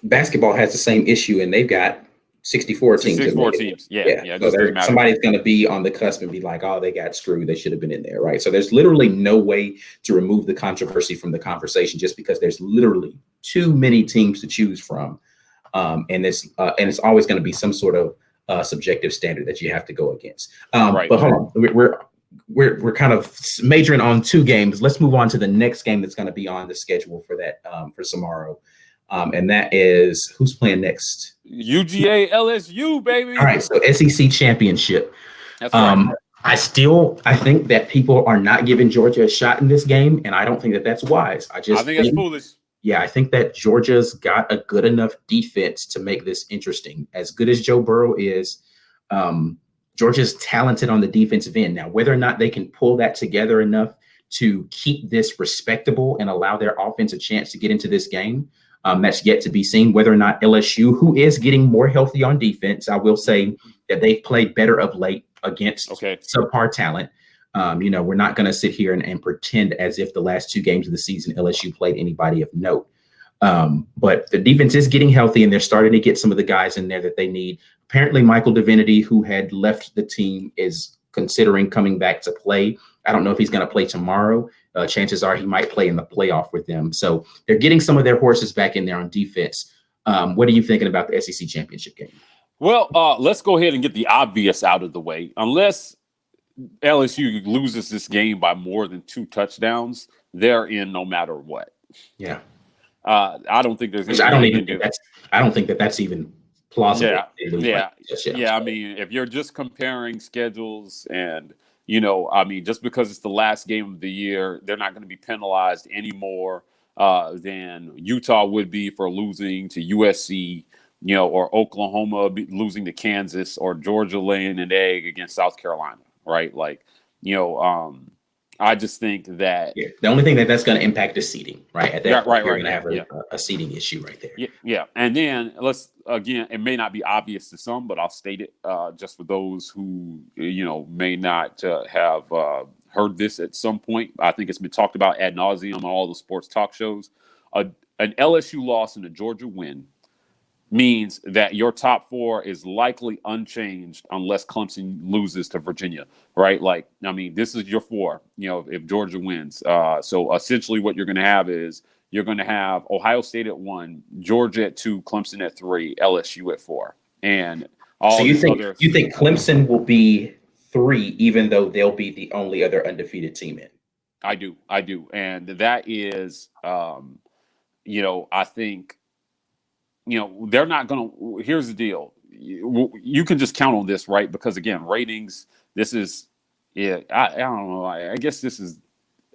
Speaker 2: basketball has the same issue and they've got 64 teams.
Speaker 1: 64 teams. Yeah.
Speaker 2: So somebody's going to be on the cusp and be like, oh, they got screwed. They should have been in there, right? So there's literally no way to remove the controversy from the conversation just because there's literally too many teams to choose from. And it's always going to be some sort of subjective standard that you have to go against. But hold on, we're kind of majoring on 2 games. Let's move on to the next game that's going to be on the schedule for that for tomorrow. And that is who's playing next?
Speaker 1: UGA LSU, baby.
Speaker 2: All right, so SEC championship.
Speaker 1: That's right.
Speaker 2: I think that people are not giving Georgia a shot in this game, and I don't think that that's wise. I think
Speaker 1: it's foolish.
Speaker 2: Yeah, I think that Georgia's got a good enough defense to make this interesting. As good as Joe Burrow is, Georgia's talented on the defensive end. Now, whether or not they can pull that together enough to keep this respectable and allow their offense a chance to get into this game, that's yet to be seen. Whether or not LSU, who is getting more healthy on defense, I will say that they've played better of late against subpar talent. We're not going to sit here and pretend as if the last 2 games of the season LSU played anybody of note. But the defense is getting healthy, and they're starting to get some of the guys in there that they need. Apparently, Michael Divinity, who had left the team, is considering coming back to play. I don't know if he's going to play tomorrow. Chances are he might play in the playoff with them. So they're getting some of their horses back in there on defense. What are you thinking about the SEC championship game?
Speaker 1: Well, let's go ahead and get the obvious out of the way. Unless LSU loses this game by more than 2 touchdowns, they're in no matter what.
Speaker 2: Yeah.
Speaker 1: I don't think there's.
Speaker 2: I don't think that's even plausible.
Speaker 1: Yeah. I mean, if you're just comparing schedules and just because it's the last game of the year, they're not going to be penalized any more than Utah would be for losing to USC, or Oklahoma losing to Kansas, or Georgia laying an egg against South Carolina, right? I just think that
Speaker 2: the only thing that's going to impact is seeding, right? At that point, you're going to have a seeding issue right there.
Speaker 1: Yeah. And then it may not be obvious to some, but I'll state it just for those who, may not have heard this at some point. I think it's been talked about ad nauseum on all the sports talk shows. An LSU loss and a Georgia win means that your top 4 is likely unchanged unless Clemson loses to Virginia, right? This is your 4, if Georgia wins. So essentially what you're going to have is you're going to have Ohio State at 1, Georgia at 2, Clemson at 3, LSU at 4. And all
Speaker 2: so you think Clemson will be 3, even though they'll be the only other undefeated team in?
Speaker 1: I do. And that is, I think, they're not going to. Here's the deal. You can just count on this, right? Because again, ratings, this is, yeah, I don't know. I guess this is,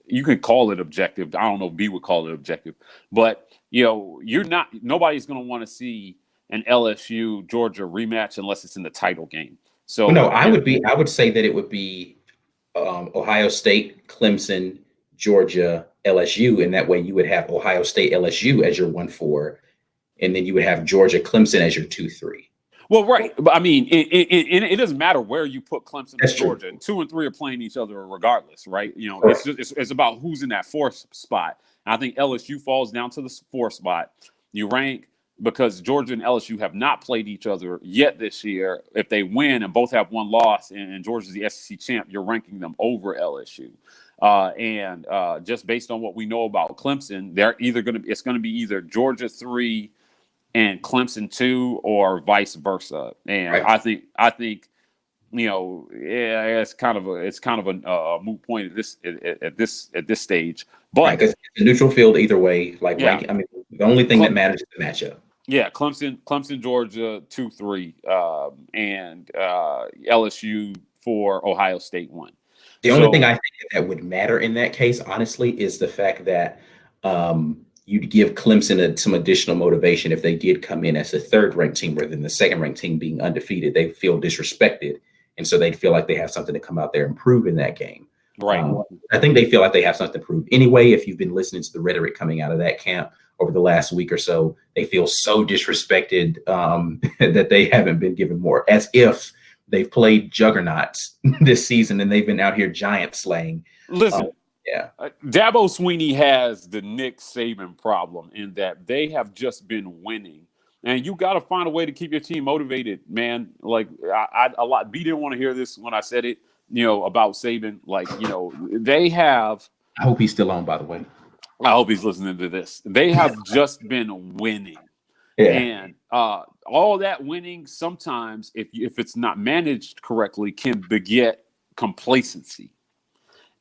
Speaker 1: you could call it objective. I don't know if B would call it objective, but nobody's going to want to see an LSU Georgia rematch unless it's in the title game. So
Speaker 2: Well, no, I would say that it would be Ohio State, Clemson, Georgia, LSU, and that way you would have Ohio State, LSU as your 1-4, and then you would have Georgia, Clemson as your 2-3.
Speaker 1: Well, right, but I mean, it doesn't matter where you put Clemson and Georgia.
Speaker 2: True.
Speaker 1: 2 and 3 are playing each other regardless, right? It's just it's about who's in that fourth spot. And I think LSU falls down to the fourth spot. You rank because Georgia and LSU have not played each other yet this year. If they win and both have one loss, and Georgia's the SEC champ, you're ranking them over LSU. And just based on what we know about Clemson, it's going to be either Georgia 3 and Clemson 2 or vice versa. And right. I think it's kind of a moot point at this stage. But
Speaker 2: it's a neutral field either way. Ranking, I mean, the only thing that matters is the matchup.
Speaker 1: Yeah, Clemson, Georgia 2-3, and LSU for Ohio State 1.
Speaker 2: The only thing I think that would matter in that case, honestly, is the fact that you'd give Clemson some additional motivation if they did come in as a third-ranked team rather than the second-ranked team being undefeated. They feel disrespected, and so they'd feel like they have something to come out there and prove in that game.
Speaker 1: Right.
Speaker 2: I think they feel like they have something to prove anyway. If you've been listening to the rhetoric coming out of that camp over the last week or so, they feel so disrespected that they haven't been given more, as if they've played juggernauts this season and they've been out here giant slaying.
Speaker 1: Listen. Dabo Swinney has the Nick Saban problem in that they have just been winning, and you got to find a way to keep your team motivated, man. Like B didn't want to hear this when I said it, about Saban. They have.
Speaker 2: I hope he's still on, by the way.
Speaker 1: I hope he's listening to this. They have just been winning, and all that winning sometimes, if it's not managed correctly, can beget complacency,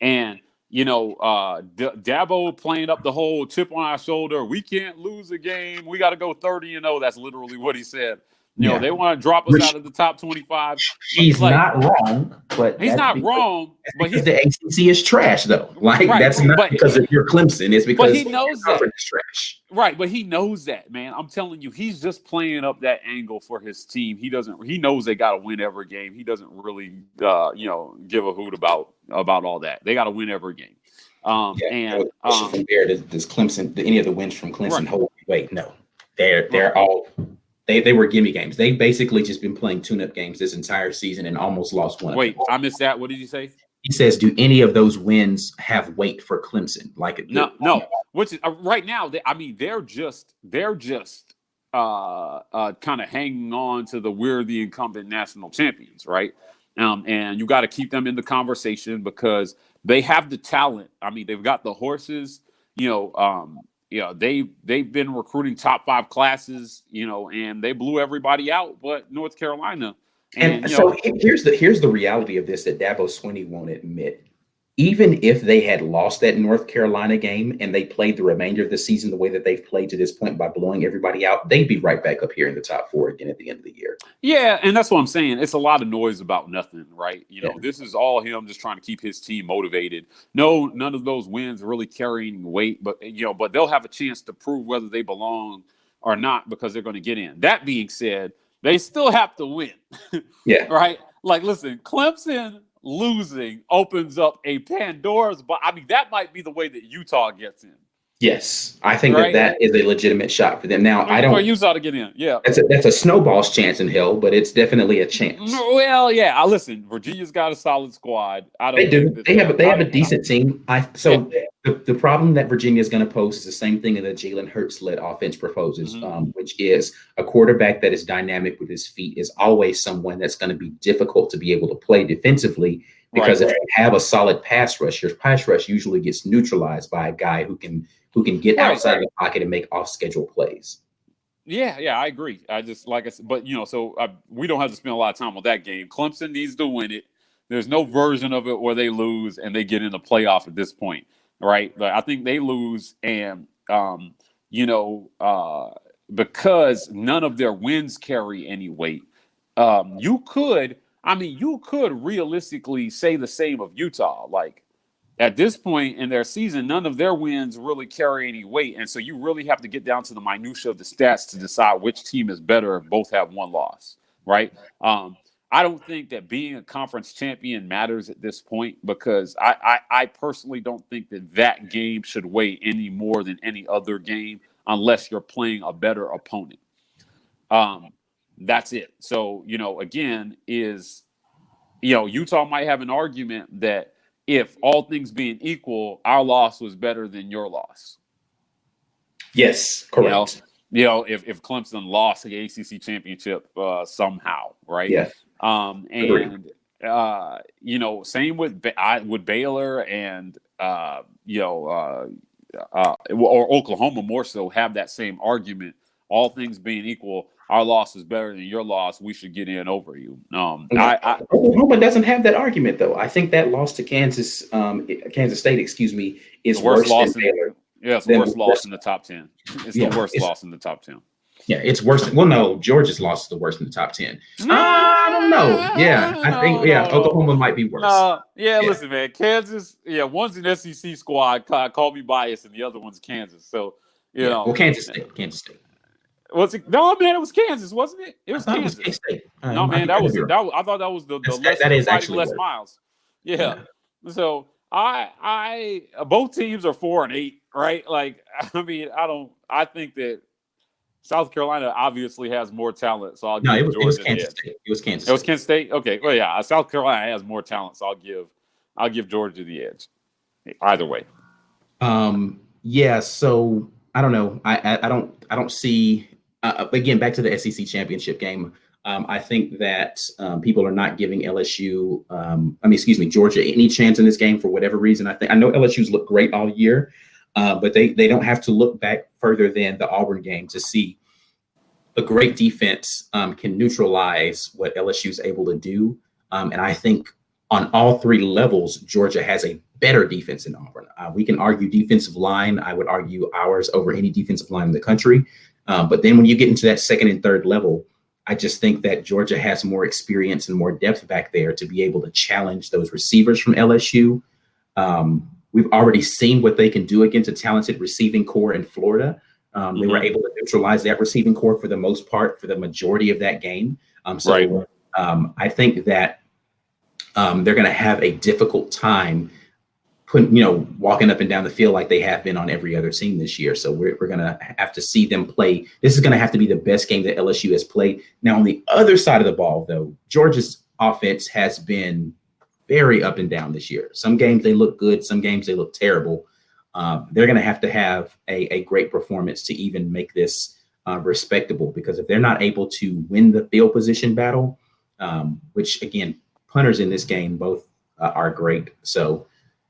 Speaker 1: and. Dabo playing up the whole chip on our shoulder. We can't lose a game. We got to go 30-0. That's literally what he said. They want to drop us out of the top 25.
Speaker 2: He's not wrong, but
Speaker 1: he's not wrong. But
Speaker 2: the ACC is trash, though. That's not because if you're Clemson. It's because
Speaker 1: he knows that
Speaker 2: it's trash.
Speaker 1: Right, but he knows that, man. I'm telling you, he's just playing up that angle for his team. He knows they got to win every game. He doesn't really, give a hoot about all that. They got to win every game.
Speaker 2: From there, does Clemson? Any of the wins from Clemson
Speaker 1: right.
Speaker 2: hold? Wait, no, they're all. They were gimme games. They've basically just been playing tune-up games this entire season and almost lost one.
Speaker 1: Wait, I missed that. What did you say?
Speaker 2: He says, do any of those wins have weight for Clemson?
Speaker 1: No. Which is right now, they're just kind of hanging on to we're the incumbent national champions, right? And you got to keep them in the conversation because they have the talent. I mean, they've got the horses, they've been recruiting top 5 classes, and they blew everybody out but North Carolina.
Speaker 2: And so here's the reality of this that Dabo Swinney won't admit. Even if they had lost that North Carolina game and they played the remainder of the season the way that they've played to this point by blowing everybody out, they'd be right back up here in the top 4 again at the end of the year.
Speaker 1: Yeah, and that's what I'm saying. It's a lot of noise about nothing, right? This is all him just trying to keep his team motivated. No, none of those wins really carrying weight, but they'll have a chance to prove whether they belong or not because they're going to get in. That being said, they still have to win.
Speaker 2: Yeah.
Speaker 1: Right? Listen, Clemson losing opens up a Pandora's box. I mean, that might be the way that Utah gets in.
Speaker 2: Yes, I think that is a legitimate shot for them. Now, I don't.
Speaker 1: For Utah to get in, yeah.
Speaker 2: That's a snowball's chance in hell, but it's definitely a chance.
Speaker 1: Well, yeah. Listen, Virginia's got a solid squad.
Speaker 2: They do. They have a decent team. The problem that Virginia is going to pose is the same thing that Jalen Hurts-led offense proposes, which is a quarterback that is dynamic with his feet is always someone that's going to be difficult to be able to play defensively because if you have a solid pass rush, your pass rush usually gets neutralized by a guy who can get outside of the pocket and make off-schedule plays.
Speaker 1: Yeah, I agree. I just like I said, but we don't have to spend a lot of time on that game. Clemson needs to win it. There's no version of it where they lose and they get in the playoff at this point. Right, but I think they lose, and because none of their wins carry any weight, you could. I mean, you could realistically say the same of Utah. Like at this point in their season, none of their wins really carry any weight. And so you really have to get down to the minutia of the stats to decide which team is better if both have one loss, right? I don't think that being a conference champion matters at this point because I personally don't think that game should weigh any more than any other game unless you're playing a better opponent. That's it. So, again, Utah might have an argument that if all things being equal, our loss was better than your loss.
Speaker 2: Yes, correct.
Speaker 1: If Clemson lost the ACC championship somehow, right?
Speaker 2: Yeah.
Speaker 1: Same with Baylor and or Oklahoma more so have that same argument. All things being equal, our loss is better than your loss. We should get in over you.
Speaker 2: Oklahoma doesn't have that argument though. I think that loss to Kansas State, is worse than Baylor.
Speaker 1: Yeah, it's the worst loss in the top 10. It's the worst loss in the top 10.
Speaker 2: Yeah, it's worse. Well, no, Georgia's loss is the worst in the top 10. I don't know. Yeah, I think Oklahoma might be worse.
Speaker 1: Listen, man, Kansas. Yeah, one's an SEC squad. Call me biased, and the other one's Kansas. So
Speaker 2: Well, Kansas State.
Speaker 1: Was it? No, man, it was Kansas, wasn't it? It was Kansas.
Speaker 2: It was K-State.
Speaker 1: No, man, I thought that was the Les Miles. Yeah. So I both teams are 4-8, right? Like, I mean, I think that South Carolina obviously has more talent, so I'll give Georgia.
Speaker 2: It was Kansas State. It was Kansas
Speaker 1: State. Okay, well, yeah, South Carolina has more talent, so I'll give Georgia the edge. Either way.
Speaker 2: Yeah. So I don't know. I don't see. Again, back to the SEC championship game. I think that people are not giving Georgia any chance in this game for whatever reason. I know LSU's looked great all year, but they don't have to look back further than the Auburn game to see a great defense can neutralize what LSU is able to do. And I think on all three levels, Georgia has a better defense than Auburn. We can argue defensive line. I would argue ours over any defensive line in the country. But then when you get into that second and third level, I just think that Georgia has more experience and more depth back there to be able to challenge those receivers from LSU. We've already seen what they can do against a talented receiving core in Florida. They were able to neutralize that receiving core for the most part for the majority of that game. I think that they're going to have a difficult time walking up and down the field like they have been on every other team this year. So we're going to have to see them play. This is going to have to be the best game that LSU has played. Now, on the other side of the ball, though, Georgia's offense has been very up and down this year. Some games they look good. Some games they look terrible. They're going to have a great performance to even make this respectable, because if they're not able to win the field position battle, which, again, punters in this game both are great. So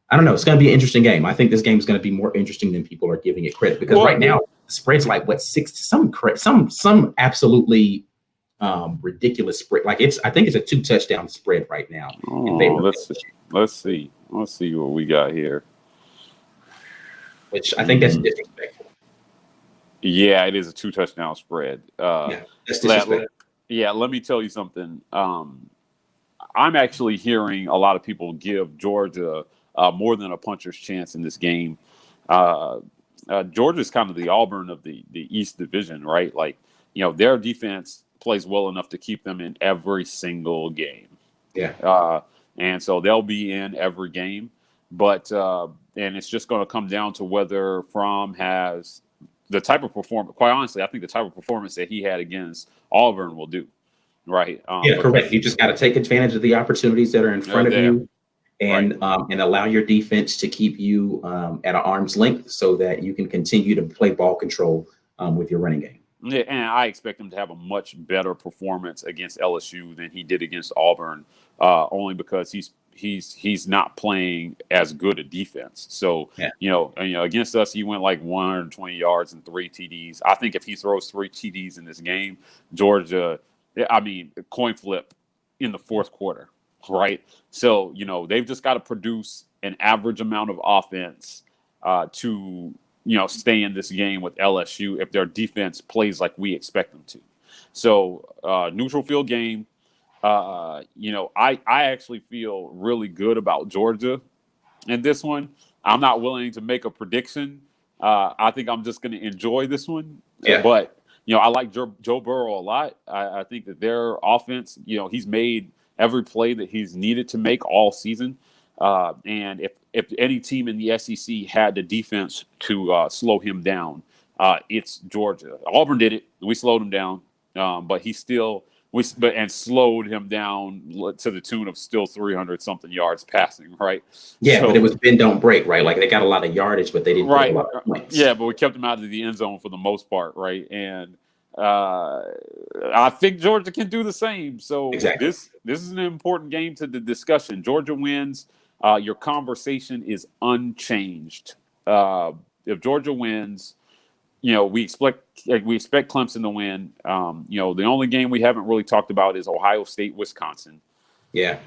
Speaker 2: I don't know. It's going to be an interesting game. I think this game is going to be more interesting than people are giving it credit, because right now the spread's like 6, some absolutely ridiculous spread. Like I think it's a 2-touchdown spread right now.
Speaker 1: Let's see what we got here.
Speaker 2: Which I think that's disrespectful.
Speaker 1: Yeah, it is a 2-touchdown spread.
Speaker 2: That's disrespectful.
Speaker 1: Let me tell you something. I'm actually hearing a lot of people give Georgia more than a puncher's chance in this game. Georgia's kind of the Auburn of the East Division, right? Like, their defense plays well enough to keep them in every single game.
Speaker 2: Yeah.
Speaker 1: And so they'll be in every game. But and it's just going to come down to whether Fromm has the type of performance. Quite honestly, I think the type of performance that he had against Auburn will do. Right.
Speaker 2: Correct. You just got to take advantage of the opportunities that are in front of you. And allow your defense to keep you at an arm's length so that you can continue to play ball control with your running game.
Speaker 1: Yeah, and I expect him to have a much better performance against LSU than he did against Auburn, only because he's not playing as good a defense. So against us, he went like 120 yards and 3 TDs. I think if he throws 3 TDs in this game, Georgia, coin flip in the fourth quarter. Right. So, they've just got to produce an average amount of offense to, stay in this game with LSU if their defense plays like we expect them to. So neutral field game. I actually feel really good about Georgia in this one. I'm not willing to make a prediction. I think I'm just going to enjoy this one.
Speaker 2: Yeah.
Speaker 1: But I like Joe Burrow a lot. I think that their offense, he's made every play that he's needed to make all season. And if any team in the SEC had the defense to slow him down, it's Georgia. Auburn did it. We slowed him down, but he still and slowed him down to the tune of still 300 something yards passing, right?
Speaker 2: Yeah, but it was bend don't break, right? Like they got a lot of yardage, but they didn't get a lot of points.
Speaker 1: Yeah, but we kept him out of the end zone for the most part, right? And I think Georgia can do the same. So
Speaker 2: exactly.
Speaker 1: This is an important game to the discussion. Georgia wins. Your conversation is unchanged. If Georgia wins, we expect Clemson to win. The only game we haven't really talked about is Ohio State, Wisconsin.
Speaker 2: Yeah.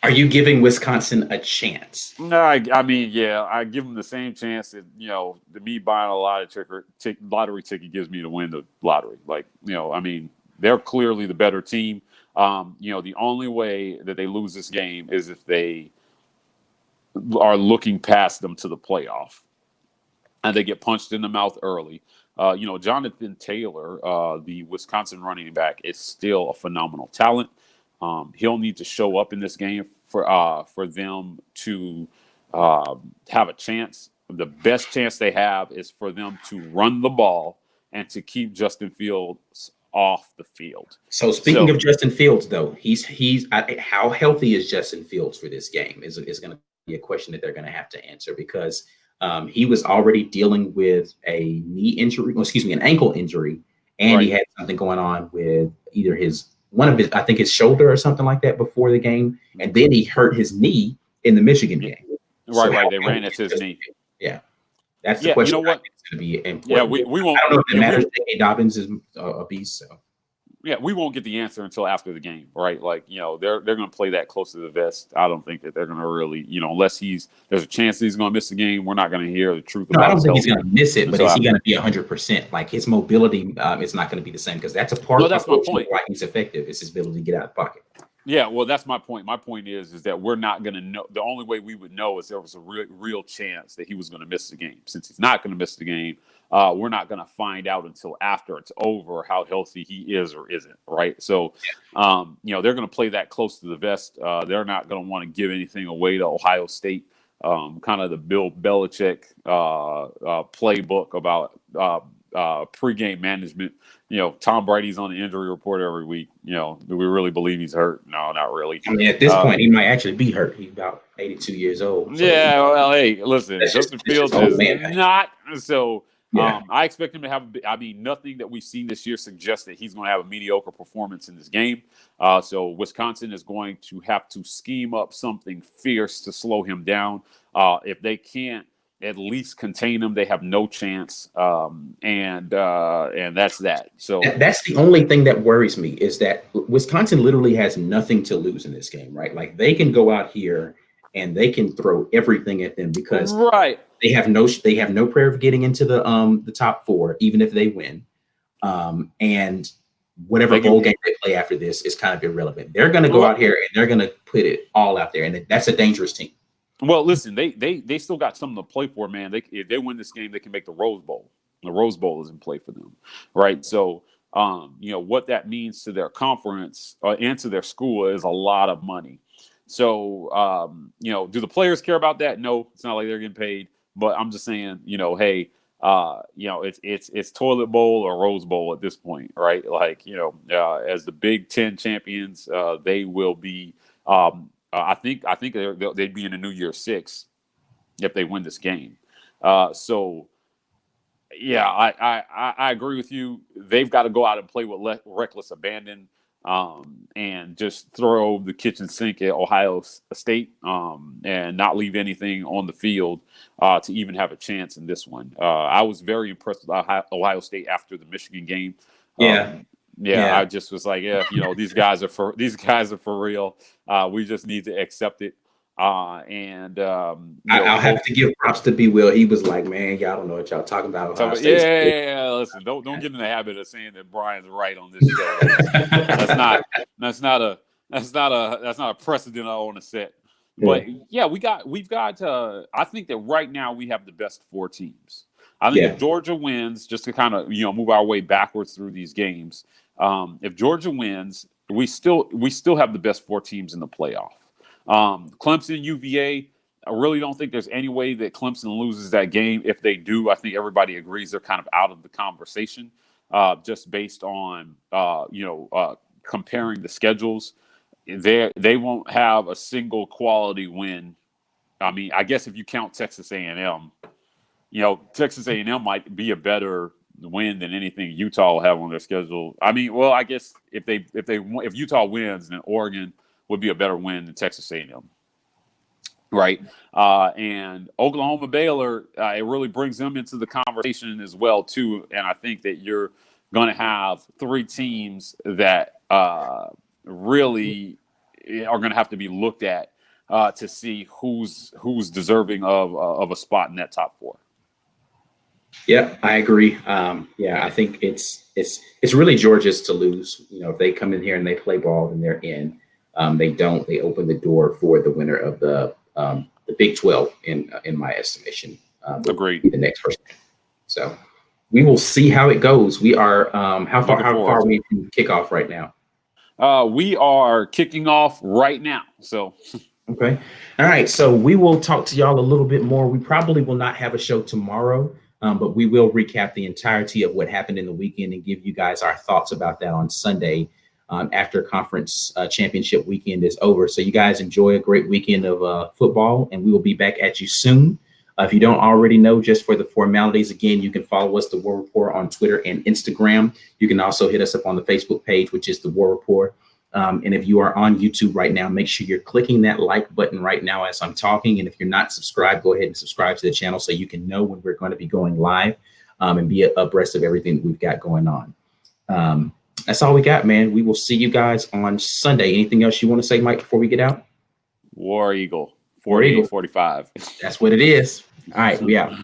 Speaker 2: Are you giving Wisconsin a chance?
Speaker 1: No, I mean, yeah, I give them the same chance that me buying a lottery ticket gives me to win the lottery. Like, I mean, they're clearly the better team. The only way that they lose this game is if they are looking past them to the playoff. And they get punched in the mouth early. Jonathan Taylor, the Wisconsin running back, is still a phenomenal talent. He'll need to show up in this game for them to have a chance. The best chance they have is for them to run the ball and to keep Justin Fields off the field.
Speaker 2: So speaking of Justin Fields, though, how healthy is Justin Fields for this game is going to be a question that they're going to have to answer because he was already dealing with a an ankle injury, and he had something going on with either I think his shoulder or something like that before the game, and then he hurt his knee in the Michigan game.
Speaker 1: Right. They ran into his knee.
Speaker 2: Yeah, that's the question.
Speaker 1: You know what?
Speaker 2: It's going to be important.
Speaker 1: Yeah, we won't.
Speaker 2: I don't know if it matters. J.K. Dobbins is a beast, so.
Speaker 1: Yeah, we won't get the answer until after the game, right? Like, they're going to play that close to the vest. I don't think that they're going to really, unless there's a chance that he's going to miss the game, we're not going to hear the truth about it.
Speaker 2: I don't think he's going to miss it, but is he going to be 100%? Like his mobility is not going to be the same because that's a part of
Speaker 1: my point.
Speaker 2: Why he's effective is his ability to get out of the pocket.
Speaker 1: Yeah, well, that's my point. My point is that we're not going to know. The only way we would know is there was a real chance that he was going to miss the game. Since he's not going to miss the game, we're not going to find out until after it's over how healthy he is or isn't, right? So, they're going to play that close to the vest. They're not going to want to give anything away to Ohio State. Kind of the Bill Belichick playbook about pregame management. Tom Brady's on the injury report every week. Do we really believe he's hurt? No, not really.
Speaker 2: I mean, at this point, he might actually be hurt. He's about 82 years old.
Speaker 1: So yeah, well, hey, listen, Justin Fields is not. So I expect him to have. I mean, nothing that we've seen this year suggests that he's going to have a mediocre performance in this game. So Wisconsin is going to have to scheme up something fierce to slow him down. If they can't at least contain them, they have no chance. And that's that. So
Speaker 2: that's the only thing that worries me is that Wisconsin literally has nothing to lose in this game, right? Like they can go out here and they can throw everything at them because they have no prayer of getting into the top four, even if they win. And whatever bowl game they play after this is kind of irrelevant. They're going to go out here and they're going to put it all out there, and that's a dangerous team.
Speaker 1: Well, listen, they still got something to play for, man. If they win this game, they can make the Rose Bowl. The Rose Bowl is in play for them, right? So, what that means to their conference and to their school is a lot of money. So, do the players care about that? No, it's not like they're getting paid. But I'm just saying, hey, it's toilet bowl or Rose Bowl at this point, right? Like, as the Big Ten champions, they will be. I think they'd be in a New Year's 6 if they win this game. So, yeah, I agree with you. They've got to go out and play with reckless abandon and just throw the kitchen sink at Ohio State and not leave anything on the field to even have a chance in this one. I was very impressed with Ohio State after the Michigan game. I just was like, these guys are for real. We just need to accept it.
Speaker 2: I'll have to give props to B. Will. He was like, man, y'all don't know what y'all talking about.
Speaker 1: So,
Speaker 2: Ohio State's
Speaker 1: yeah. Listen, don't get in the habit of saying that Brian's right on this show. That's not a precedent I want to set. But yeah, we've got. I think that right now we have the best 4 teams. I think if Georgia wins, just to kind of move our way backwards through these games, if Georgia wins, we still have the best 4 teams in the playoff. Clemson, UVA. I really don't think there's any way that Clemson loses that game. If they do, I think everybody agrees they're kind of out of the conversation, just based on comparing the schedules. They won't have a single quality win. I mean, I guess if you count Texas A&M, Texas A&M might be a better win than anything Utah will have on their schedule. I mean, well, I guess if Utah wins, then Oregon would be a better win than Texas A&M. Right. And Oklahoma Baylor, it really brings them into the conversation as well, too. And I think that you're going to have 3 teams that really are going to have to be looked at to see who's deserving of a spot in that top 4.
Speaker 2: Yeah, I agree. I think it's really Georgia's to lose. If they come in here and they play ball, then they're in. They open the door for the winner of the Big 12 in my estimation.
Speaker 1: Agreed.
Speaker 2: The next person. So we will see how it goes. We are how far are we from kickoff right now?
Speaker 1: We are kicking off right now. So
Speaker 2: okay. All right. So we will talk to y'all a little bit more. We probably will not have a show tomorrow, but we will recap the entirety of what happened in the weekend and give you guys our thoughts about that on Sunday. After conference championship weekend is over. So you guys enjoy a great weekend of football, and we will be back at you soon. If you don't already know, just for the formalities, again, you can follow us, The War Report, on Twitter and Instagram. You can also hit us up on the Facebook page, which is The War Report. And if you are on YouTube right now, make sure you're clicking that like button right now as I'm talking. And if you're not subscribed, go ahead and subscribe to the channel so you can know when we're going to be going live and be abreast of everything that we've got going on. That's all we got, man. We will see you guys on Sunday. Anything else you want to say, Mike, before we get out?
Speaker 1: War Eagle, 48-45.
Speaker 2: That's what it is. All right, we out.